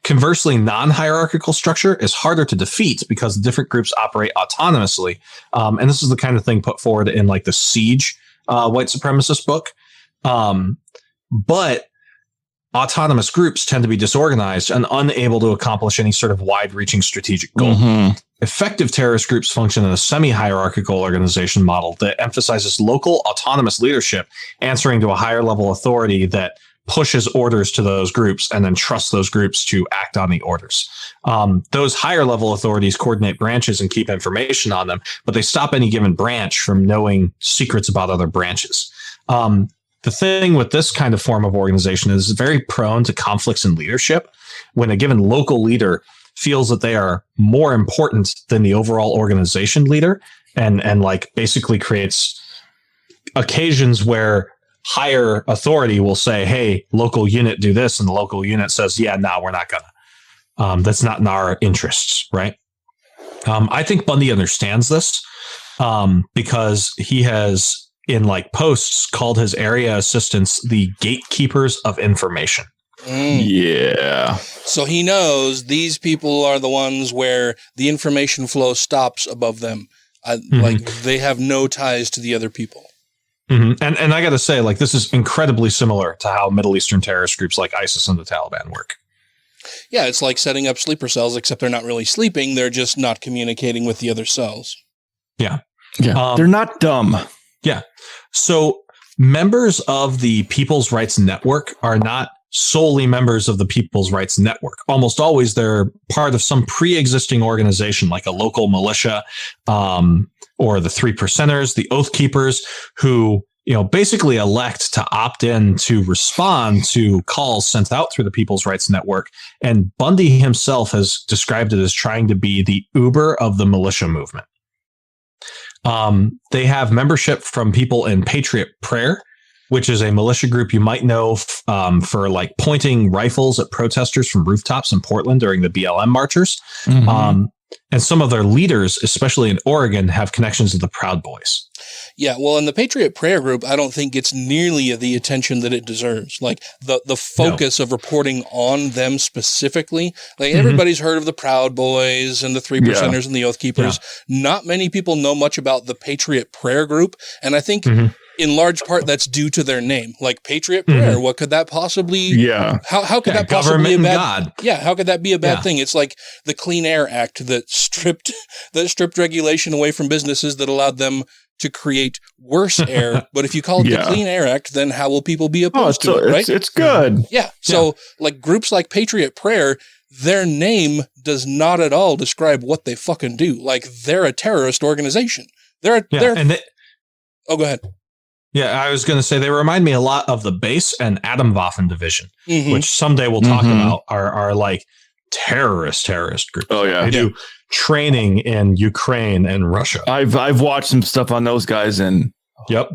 Conversely, non-hierarchical structure is harder to defeat because the different groups operate autonomously. And this is the kind of thing put forward in like the Siege white supremacist book. But autonomous groups tend to be disorganized and unable to accomplish any sort of wide-reaching strategic goal. Effective terrorist groups function in a semi-hierarchical organization model that emphasizes local autonomous leadership, answering to a higher level authority that pushes orders to those groups and then trusts those groups to act on the orders. Those higher level authorities coordinate branches and keep information on them, but they stop any given branch from knowing secrets about other branches. The thing with this kind of form of organization is it's very prone to conflicts in leadership. When a given local leader feels that they are more important than the overall organization leader, and like basically creates occasions where higher authority will say, hey, local unit, do this. And the local unit says, yeah, no, we're not gonna. That's not in our interests, right? I think Bundy understands this because he has, in like posts, called his area assistants the gatekeepers of information. Yeah. So he knows these people are the ones where the information flow stops above them. Like they have no ties to the other people. And I got to say, like, this is incredibly similar to how Middle Eastern terrorist groups like ISIS and the Taliban work. Yeah, it's like setting up sleeper cells, except they're not really sleeping. They're just not communicating with the other cells. Yeah. They're not dumb. Yeah. So members of the People's Rights Network are not solely members of the People's Rights Network. Almost always they're part of some pre-existing organization like a local militia, or the Three Percenters, the Oath Keepers, who, basically elect to opt in to respond to calls sent out through the People's Rights Network. And Bundy himself has described it as trying to be the Uber of the militia movement. They have membership from people in Patriot Prayer, which is a militia group you might know for like pointing rifles at protesters from rooftops in Portland during the BLM marchers. And some of their leaders, especially in Oregon, have connections to the Proud Boys. Yeah, well, and the Patriot Prayer Group, I don't think gets nearly the attention that it deserves. Like the focus of reporting on them specifically. Like everybody's heard of the Proud Boys and the Three Percenters and the Oath Keepers. Yeah. Not many people know much about the Patriot Prayer Group, and I think in large part that's due to their name. Like Patriot Prayer, what could that possibly? Yeah, how could that possibly be a bad? God. Yeah, how could that be a bad thing? It's like the Clean Air Act that stripped regulation away from businesses that allowed them to create worse air. But if you call it the Clean Air Act, then how will people be opposed to it, right? It's good. Yeah. So like groups like Patriot Prayer, their name does not at all describe what they fucking do. Like they're a terrorist organization. Oh, go ahead. Yeah, I was going to say they remind me a lot of the Base and Atomwaffen Division, which someday we'll talk about are like terrorist groups. Oh yeah, they do training in Ukraine and Russia. I've watched some stuff on those guys, and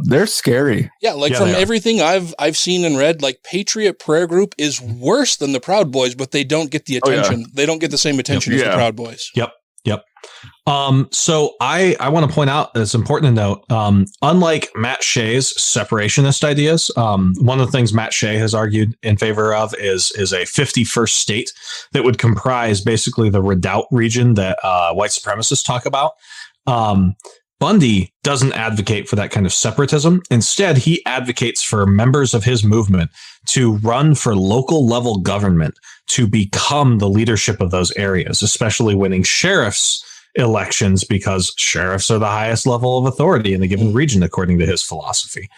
they're scary. Yeah, like from everything I've seen and read, like Patriot Prayer Group is worse than the Proud Boys, but they don't get the attention. They don't get the same attention as the Proud Boys. Yep. So I want to point out, it's important to note, unlike Matt Shea's separationist ideas, one of the things Matt Shea has argued in favor of is a 51st state that would comprise basically the Redoubt region that white supremacists talk about. Bundy doesn't advocate for that kind of separatism. Instead, he advocates for members of his movement to run for local level government to become the leadership of those areas, especially winning sheriff's elections, because sheriffs are the highest level of authority in a given region, according to his philosophy.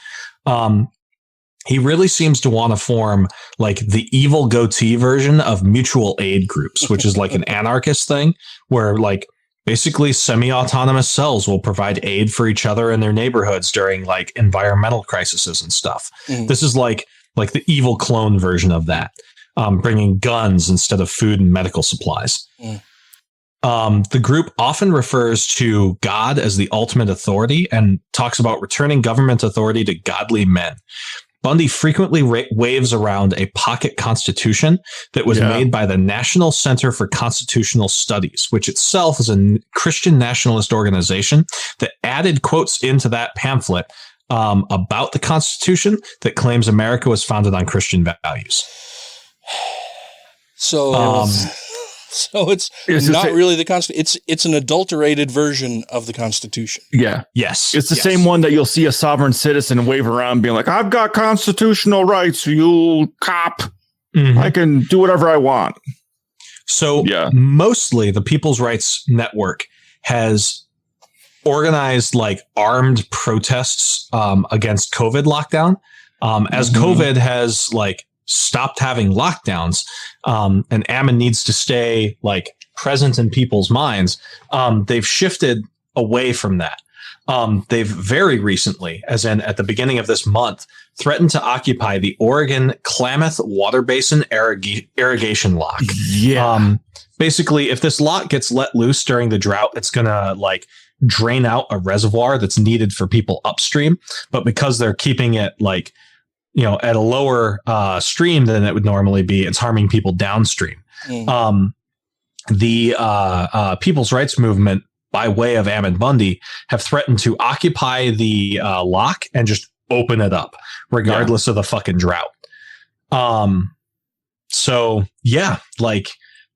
He really seems to want to form like the evil goatee version of mutual aid groups, which is like an anarchist thing where like basically semi-autonomous cells will provide aid for each other in their neighborhoods during like environmental crises and stuff. This is like the evil clone version of that, bringing guns instead of food and medical supplies. The group often refers to God as the ultimate authority and talks about returning government authority to godly men. Bundy frequently waves around a pocket constitution that was made by the National Center for Constitutional Studies, which itself is a Christian nationalist organization that added quotes into that pamphlet about the Constitution that claims America was founded on Christian values. So it's not really the Constitution. It's an adulterated version of the Constitution. Yeah. Yes. It's the same one that you'll see a sovereign citizen wave around being like, I've got constitutional rights, you cop. I can do whatever I want. So mostly the People's Rights Network has organized like armed protests against COVID lockdown. As COVID has like stopped having lockdowns, and Ammon needs to stay like present in people's minds, they've shifted away from that. They've very recently, as in at the beginning of this month, threatened to occupy the Oregon Klamath Water Basin irrigation lock. Basically, if this lock gets let loose during the drought, it's going to like drain out a reservoir that's needed for people upstream. But because they're keeping it like, at a lower stream than it would normally be, it's harming people downstream. The People's Rights Movement, by way of Ammon Bundy, have threatened to occupy the lock and just open it up, regardless of the fucking drought. So,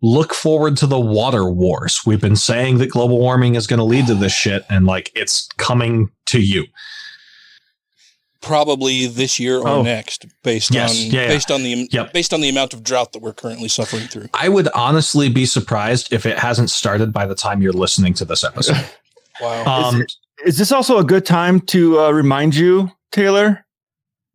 look forward to the water wars. We've been saying that global warming is going to lead to this shit, and like it's coming to you. Probably this year or next, based on the amount of drought that we're currently suffering through. I would honestly be surprised if it hasn't started by the time you're listening to this episode. Wow. Is this also a good time to remind you, Taylor,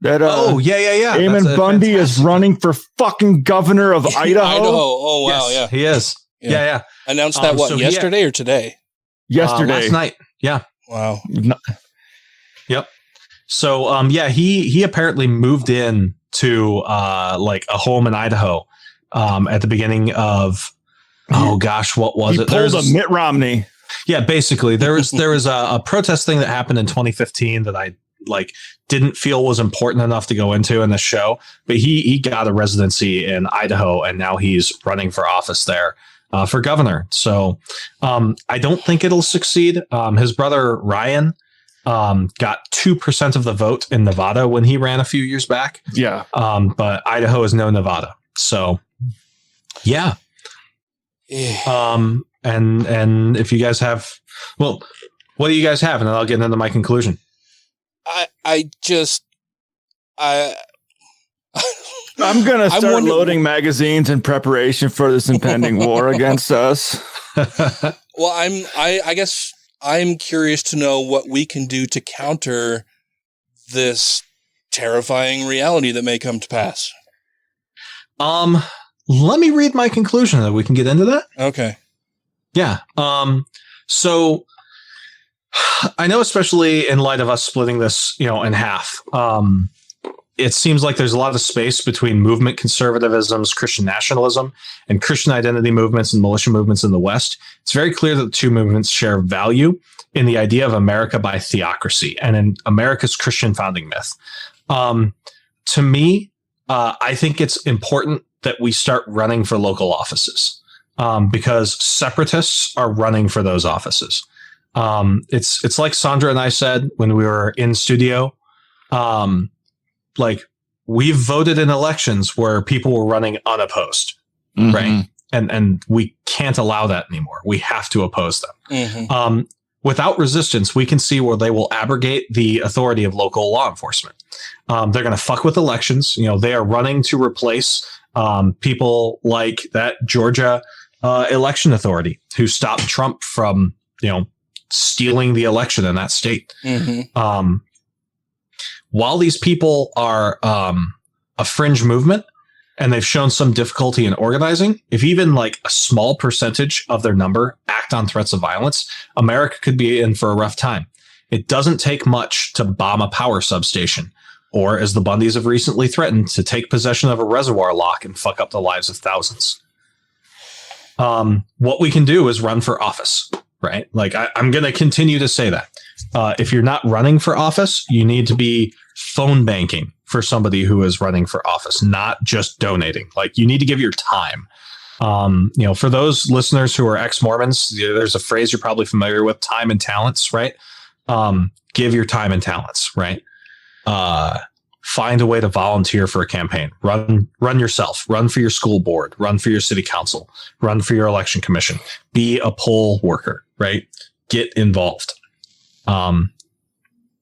That yeah. Ammon Bundy is running for fucking governor of Idaho. Oh wow, yes, yeah, he is. Yeah. Announced that yesterday or today? Yesterday, last night. Yeah. Wow. Yep. So he apparently moved in to like a home in Idaho at the beginning of what was it? Pulled a Mitt Romney. Yeah, basically there was a protest thing that happened in 2015 that I didn't feel was important enough to go into in the show, but he got a residency in Idaho and now he's running for office there for governor. So I don't think it'll succeed. His brother Ryan got 2% of the vote in Nevada when he ran a few years back. Yeah. But Idaho is no Nevada. So yeah. And if you guys have, what do you guys have? And then I'll get into my conclusion. I'm gonna start loading magazines in preparation for this impending war against us. Well, I guess I'm curious to know what we can do to counter this terrifying reality that may come to pass. Let me read my conclusion and we can get into that. Okay. Yeah. So I know, especially in light of us splitting this, in half, it seems like there's a lot of space between movement conservatisms, Christian nationalism, and Christian identity movements and militia movements in the West. It's very clear that the two movements share value in the idea of America by theocracy and in America's Christian founding myth. To me, I think it's important that we start running for local offices because separatists are running for those offices. It's like Sandra and I said when we were in studio, we've voted in elections where people were running unopposed, right? And we can't allow that anymore. We have to oppose them. Without resistance, we can see where they will abrogate the authority of local law enforcement. They're going to fuck with elections. They are running to replace people like that Georgia election authority who stopped Trump from, stealing the election in that state. While these people are a fringe movement and they've shown some difficulty in organizing, if even a small percentage of their number act on threats of violence, America could be in for a rough time. It doesn't take much to bomb a power substation, or as the Bundys have recently threatened, to take possession of a reservoir lock and fuck up the lives of thousands. What we can do is run for office, right? I'm going to continue to say that. If you're not running for office, you need to be phone banking for somebody who is running for office, not just donating. You need to give your time. For those listeners who are ex-Mormons, there's a phrase you're probably familiar with, time and talents, right? Give your time and talents, right? Find a way to volunteer for a campaign. Run yourself. Run for your school board. Run for your city council. Run for your election commission. Be a poll worker, right? Get involved.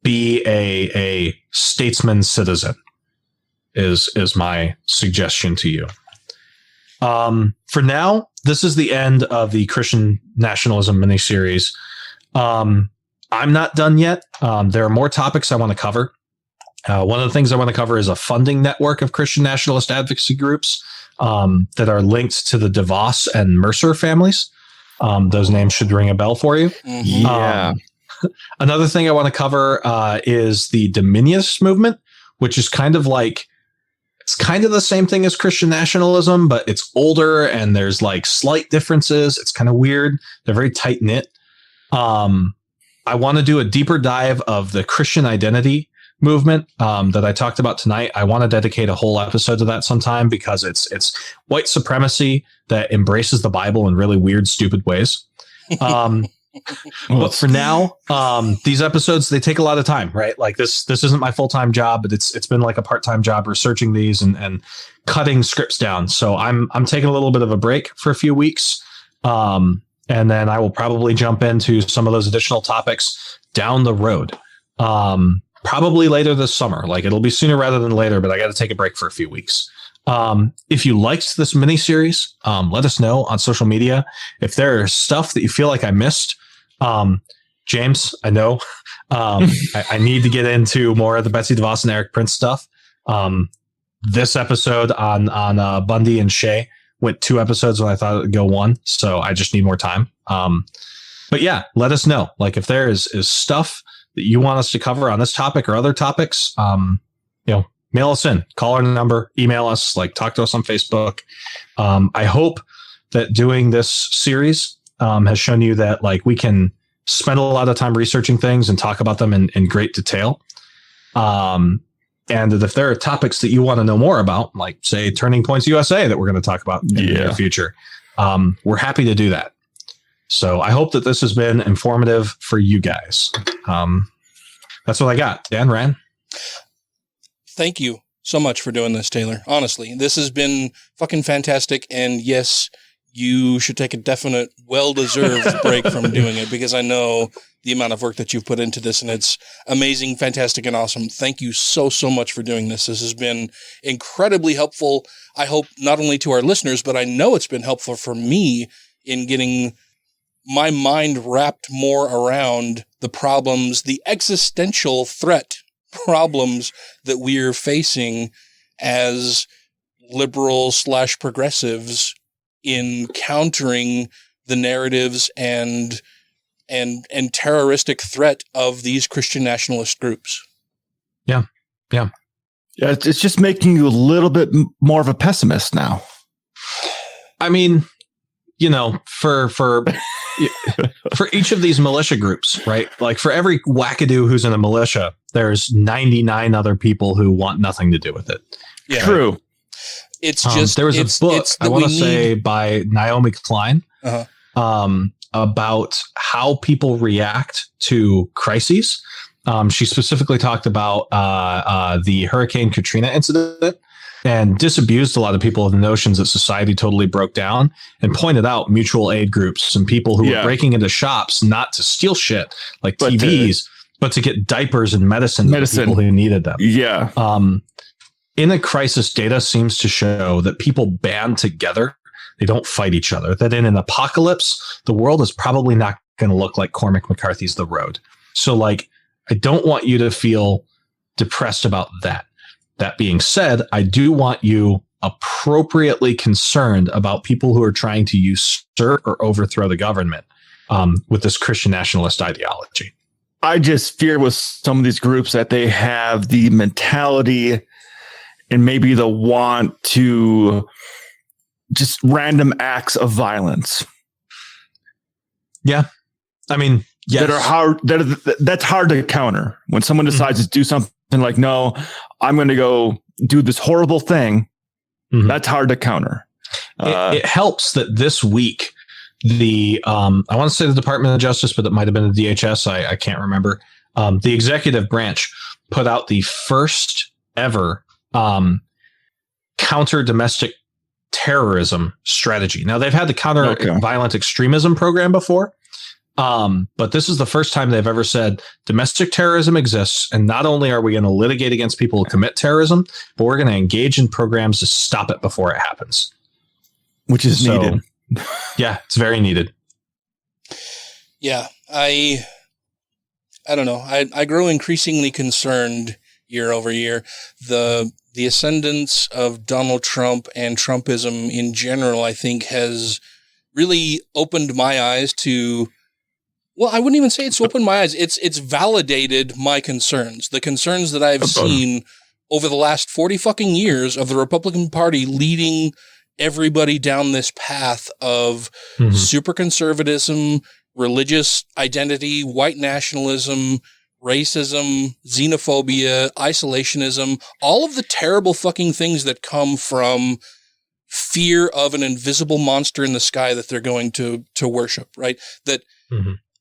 Be a statesman citizen is my suggestion to you. For now, this is the end of the Christian Nationalism miniseries. I'm not done yet. There are more topics I want to cover. One of the things I want to cover is a funding network of Christian nationalist advocacy groups that are linked to the DeVos and Mercer families. Those names should ring a bell for you. Yeah. Another thing I want to cover is the Dominionist movement, which is kind of it's kind of the same thing as Christian nationalism, but it's older and there's slight differences. It's kind of weird. They're very tight knit. I want to do a deeper dive of the Christian identity movement that I talked about tonight. I want to dedicate a whole episode to that sometime because it's white supremacy that embraces the Bible in really weird, stupid ways. But for now, these episodes, they take a lot of time, right? This isn't my full-time job, but it's been a part-time job researching these and cutting scripts down. So I'm taking a little bit of a break for a few weeks. And then I will probably jump into some of those additional topics down the road. Probably later this summer. It'll be sooner rather than later, but I got to take a break for a few weeks. If you liked this miniseries, let us know on social media. If there's stuff that you feel like I missed, James, I know I need to get into more of the Betsy DeVos and Eric Prince stuff. This episode on Bundy and Shea went 2 episodes when I thought it would go 1. So I just need more time. But yeah, let us know. Like if there is stuff that you want us to cover on this topic or other topics, mail us in, call our number, email us, like talk to us on Facebook. I hope that doing this series has shown you that like we can spend a lot of time researching things and talk about them in great detail. And if there are topics that you want to know more about, like say Turning Points USA that we're going to talk about in the near future, we're happy to do that. So I hope that this has been informative for you guys. That's what I got. Dan, Ryan? Thank you so much for doing this, Taylor. Honestly, this has been fucking fantastic. And yes, you should take a definite, well-deserved break from doing it, because I know the amount of work that you've put into this, and it's amazing, fantastic, and awesome. Thank you so much for doing this. This has been incredibly helpful. I hope not only to our listeners, but I know it's been helpful for me in getting my mind wrapped more around the problems, the existential threat problems that we're facing as liberal/progressives in countering the narratives and terroristic threat of these Christian nationalist groups. Yeah. It's just making you a little bit more of a pessimist now. I mean, for each of these militia groups, right? Like for every wackadoo who's in a militia, there's 99 other people who want nothing to do with it. Yeah. True. It's just there was a book I want to say by Naomi Klein about how people react to crises. She specifically talked about the Hurricane Katrina incident and disabused a lot of people of the notions that society totally broke down, and pointed out mutual aid groups and people who were breaking into shops not to steal shit like TVs, but to get diapers and medicine to people who needed them. Yeah. In a crisis, data seems to show that people band together. They don't fight each other. That in an apocalypse, the world is probably not going to look like Cormac McCarthy's The Road. So, like, I don't want you to feel depressed about that. That being said, I do want you appropriately concerned about people who are trying to usurp or overthrow the government with this Christian nationalist ideology. I just fear with some of these groups that they have the mentality and maybe the want to just random acts of violence. Yeah. I mean, yes. That are hard. That's hard to counter when someone decides to do something like, no, I'm going to go do this horrible thing. That's hard to counter. It helps that this week, I want to say the Department of Justice, but it might have been the DHS. I can't remember. The executive branch put out the first ever counter domestic terrorism strategy. Now they've had the counter violent extremism program before. But this is the first time they've ever said domestic terrorism exists. And not only are we going to litigate against people who commit terrorism, but we're going to engage in programs to stop it before it happens. Which is needed. Yeah, it's very needed. Yeah, I don't know. I grow increasingly concerned year over year. The ascendance of Donald Trump and Trumpism in general, I think, has really opened my eyes to, well, I wouldn't even say it's opened my eyes. It's validated my concerns. The concerns that I've seen over the last 40 fucking years of the Republican Party leading everybody down this path of super conservatism, religious identity, white nationalism, racism, xenophobia, isolationism, all of the terrible fucking things that come from fear of an invisible monster in the sky that they're going to worship, right? That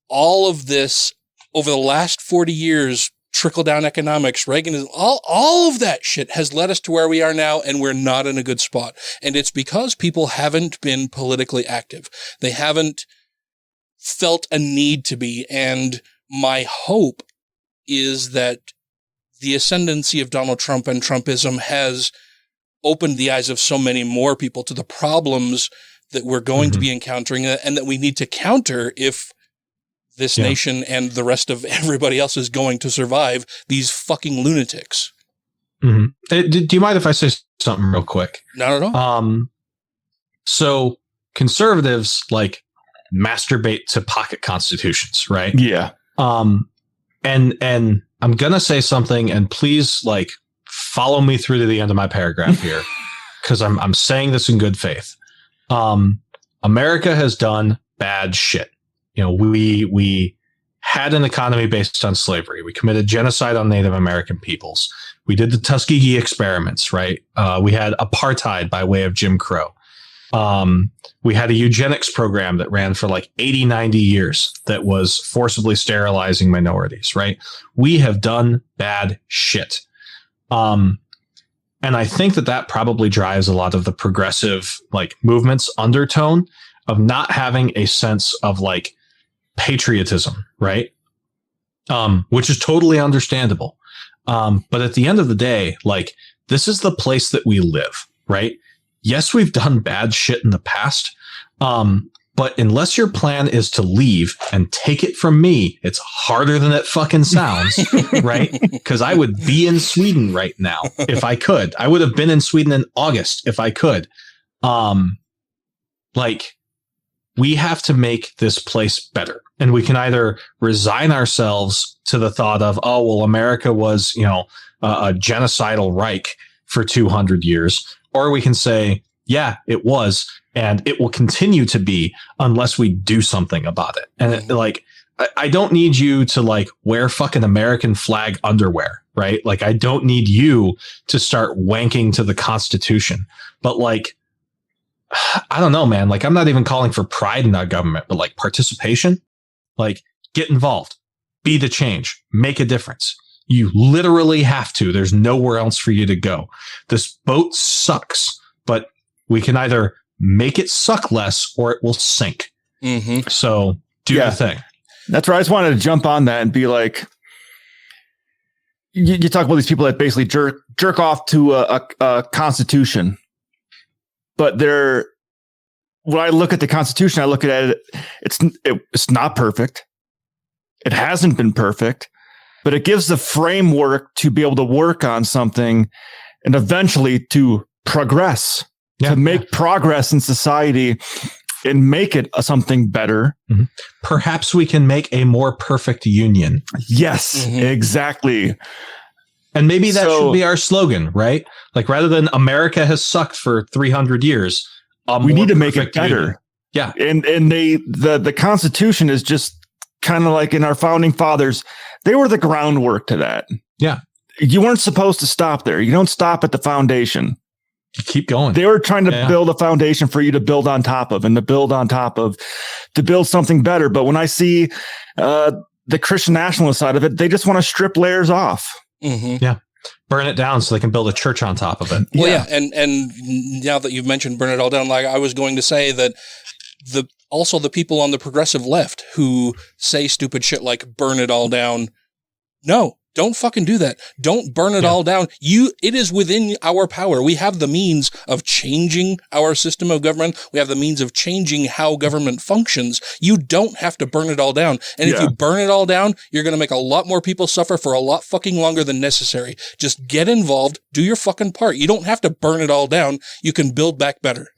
all of this over the last 40 years, trickle-down economics, Reaganism, all of that shit has led us to where we are now, and we're not in a good spot. And it's because people haven't been politically active. They haven't felt a need to be. And my hope is that the ascendancy of Donald Trump and Trumpism has opened the eyes of so many more people to the problems that we're going to be encountering and that we need to counter if this nation and the rest of everybody else is going to survive these fucking lunatics. Do you mind if I say something real quick? Not at all. So conservatives like masturbate to pocket constitutions, right? Yeah. And I'm going to say something, and please like follow me through to the end of my paragraph here, because I'm saying this in good faith. America has done bad shit. You know, we had an economy based on slavery. We committed genocide on Native American peoples. We did the Tuskegee experiments, right? We had apartheid by way of Jim Crow. We had a eugenics program that ran for like 80, 90 years that was forcibly sterilizing minorities, right? We have done bad shit. And I think that probably drives a lot of the progressive like movements undertone of not having a sense of like patriotism, right? Which is totally understandable. But at the end of the day, like, this is the place that we live, right? Yes, we've done bad shit in the past. But unless your plan is to leave and take it from me, it's harder than it fucking sounds, right? Because I would be in Sweden right now if I could. I would have been in Sweden in August if I could. Like, we have to make this place better. And we can either resign ourselves to the thought of, oh, well, America was, you know, a genocidal Reich for 200 years. Or we can say, yeah, it was, and it will continue to be unless we do something about it. And like, I don't need you to like wear fucking American flag underwear, right? Like, I don't need you to start wanking to the Constitution. But like, I don't know, man. Like, I'm not even calling for pride in our government, but like participation, like, get involved, be the change, make a difference. You literally have to. There's nowhere else for you to go. This boat sucks, but we can either make it suck less or it will sink. So do the thing. That's right. I just wanted to jump on that and be like, you talk about these people that basically jerk off to a constitution. But when I look at the Constitution, I look at it, it's not perfect. It hasn't been perfect, but it gives the framework to be able to work on something and eventually to progress, to make progress in society and make it something better. Perhaps we can make a more perfect union. Yes, exactly. And maybe that should be our slogan, right? Like, rather than America has sucked for 300 years, we need to make it better. Union. Yeah. And the Constitution is just kind of like in our founding fathers, they were the groundwork to that. Yeah. You weren't supposed to stop there. You don't stop at the foundation. You keep going. They were trying to build a foundation for you to build on top of and to build on top of, to build something better. But when I see the Christian nationalist side of it, they just want to strip layers off. Yeah. Burn it down so they can build a church on top of it. Well, yeah. And now that you've mentioned burn it all down, like I was going to say that also the people on the progressive left who say stupid shit like burn it all down. No, don't fucking do that. Don't burn it all down. It is within our power. We have the means of changing our system of government. We have the means of changing how government functions. You don't have to burn it all down. And if you burn it all down, you're going to make a lot more people suffer for a lot fucking longer than necessary. Just get involved. Do your fucking part. You don't have to burn it all down. You can build back better.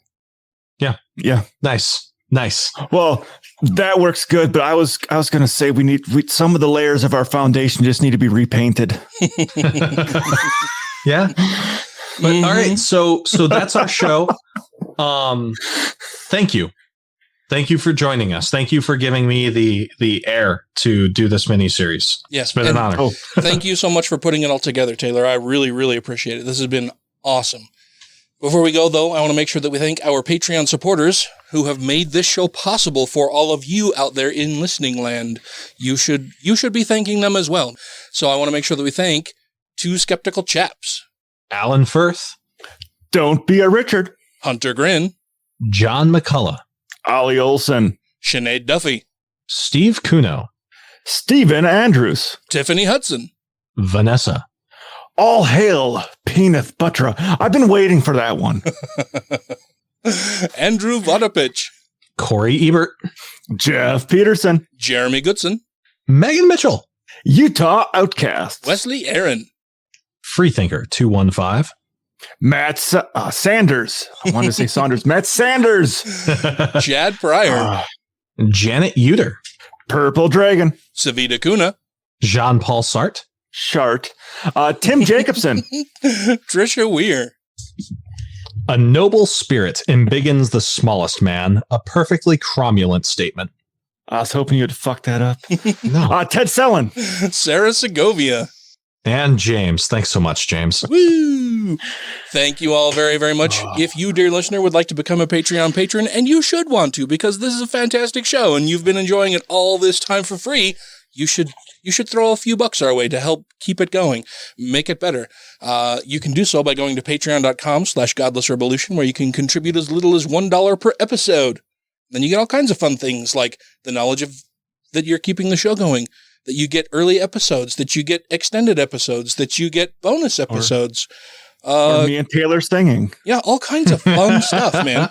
Yeah. Yeah. Nice. Well, that works good, but I was going to say we some of the layers of our foundation just need to be repainted. Yeah. But all right, so that's our show. Thank you for joining us. Thank you for giving me the air to do this mini series. Yes, it's been an honor. Thank you so much for putting it all together, Taylor. I really, really appreciate it. This has been awesome. Before we go, though, I want to make sure that we thank our Patreon supporters who have made this show possible for all of you out there in listening land. You should be thanking them as well. So I want to make sure that we thank two skeptical chaps. Alan Firth. Don't be a Richard. Hunter Grin. John McCullough. Ollie Olson. Sinead Duffy. Steve Kuno. Stephen Andrews. Tiffany Hudson. Vanessa. All hail Peneth Buttra. I've been waiting for that one. Andrew Vodopich. Corey Ebert. Jeff Peterson. Jeremy Goodson. Megan Mitchell. Utah Outcast. Wesley Aaron. Freethinker215. Matt Sanders. I wanted to say Saunders. Matt Sanders. Chad Pryor. Janet Uter. Purple Dragon. Savita Kuna. Jean-Paul Sartre. Shart. Tim Jacobson. Trisha Weir. A noble spirit embiggens the smallest man. A perfectly cromulent statement. I was hoping you'd fuck that up. No. Ted Sellen. Sarah Segovia. And James. Thanks so much, James. Woo! Thank you all very, very much. If you, dear listener, would like to become a Patreon patron, and you should want to, because this is a fantastic show, and you've been enjoying it all this time for free, you should throw a few bucks our way to help keep it going, make it better. You can do so by going to patreon.com/GodlessRebelution, where you can contribute as little as $1 per episode. Then you get all kinds of fun things, like the knowledge of that you're keeping the show going, that you get early episodes, that you get extended episodes, that you get bonus episodes. Or me and Taylor singing. Yeah, all kinds of fun stuff, man.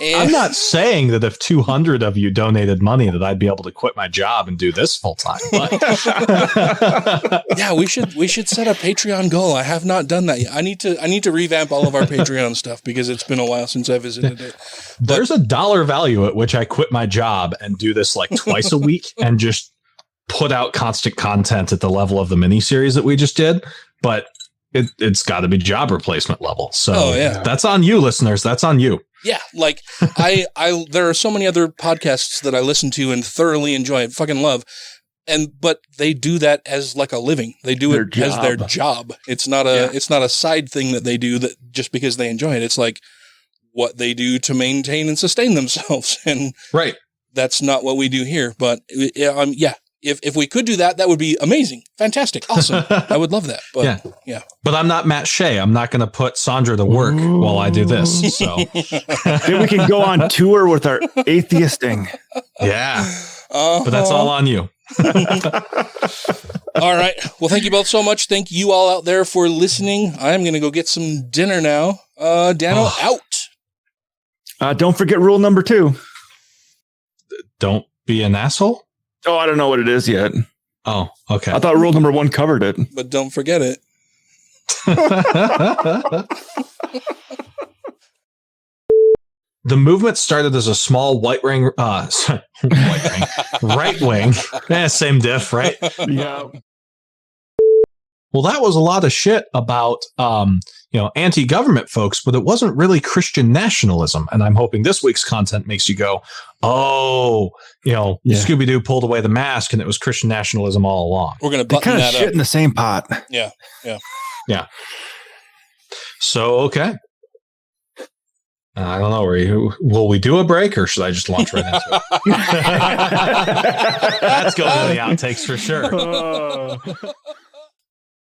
And I'm not saying that if 200 of you donated money that I'd be able to quit my job and do this full time. Yeah, we should set a Patreon goal. I have not done that yet. I need to revamp all of our Patreon stuff because it's been a while since I visited it. There's a dollar value at which I quit my job and do this like twice a week and just put out constant content at the level of the miniseries that we just did. But it's got to be job replacement level. So that's on you, listeners. That's on you. Yeah, like there are so many other podcasts that I listen to and thoroughly enjoy and fucking love. But they do that as like a living. They do it as their job. It's not a side thing that they do that just because they enjoy it. It's like what they do to maintain and sustain themselves. And right. That's not what we do here. But if we could do that, that would be amazing. Fantastic. Awesome. I would love that. But yeah. But I'm not Matt Shea. I'm not going to put Sandra to work while I do this. So then we can go on tour with our atheisting. Yeah. But that's all on you. All right. Well, thank you both so much. Thank you all out there for listening. I'm going to go get some dinner now. Dano out. Don't forget rule number 2. Don't be an asshole. Oh, I don't know what it is yet. Oh, okay. I thought rule number 1 covered it. But don't forget it. The movement started as a small right wing. Same diff, right? Yeah. Well, that was a lot of shit about, anti-government folks, but it wasn't really Christian nationalism. And I'm hoping this week's content makes you go, Scooby-Doo pulled away the mask and it was Christian nationalism all along. We're going to button that up. Shit in the same pot. Yeah. So, okay. I don't know. Will we do a break or should I just launch right into it? That's going to the outtakes for sure.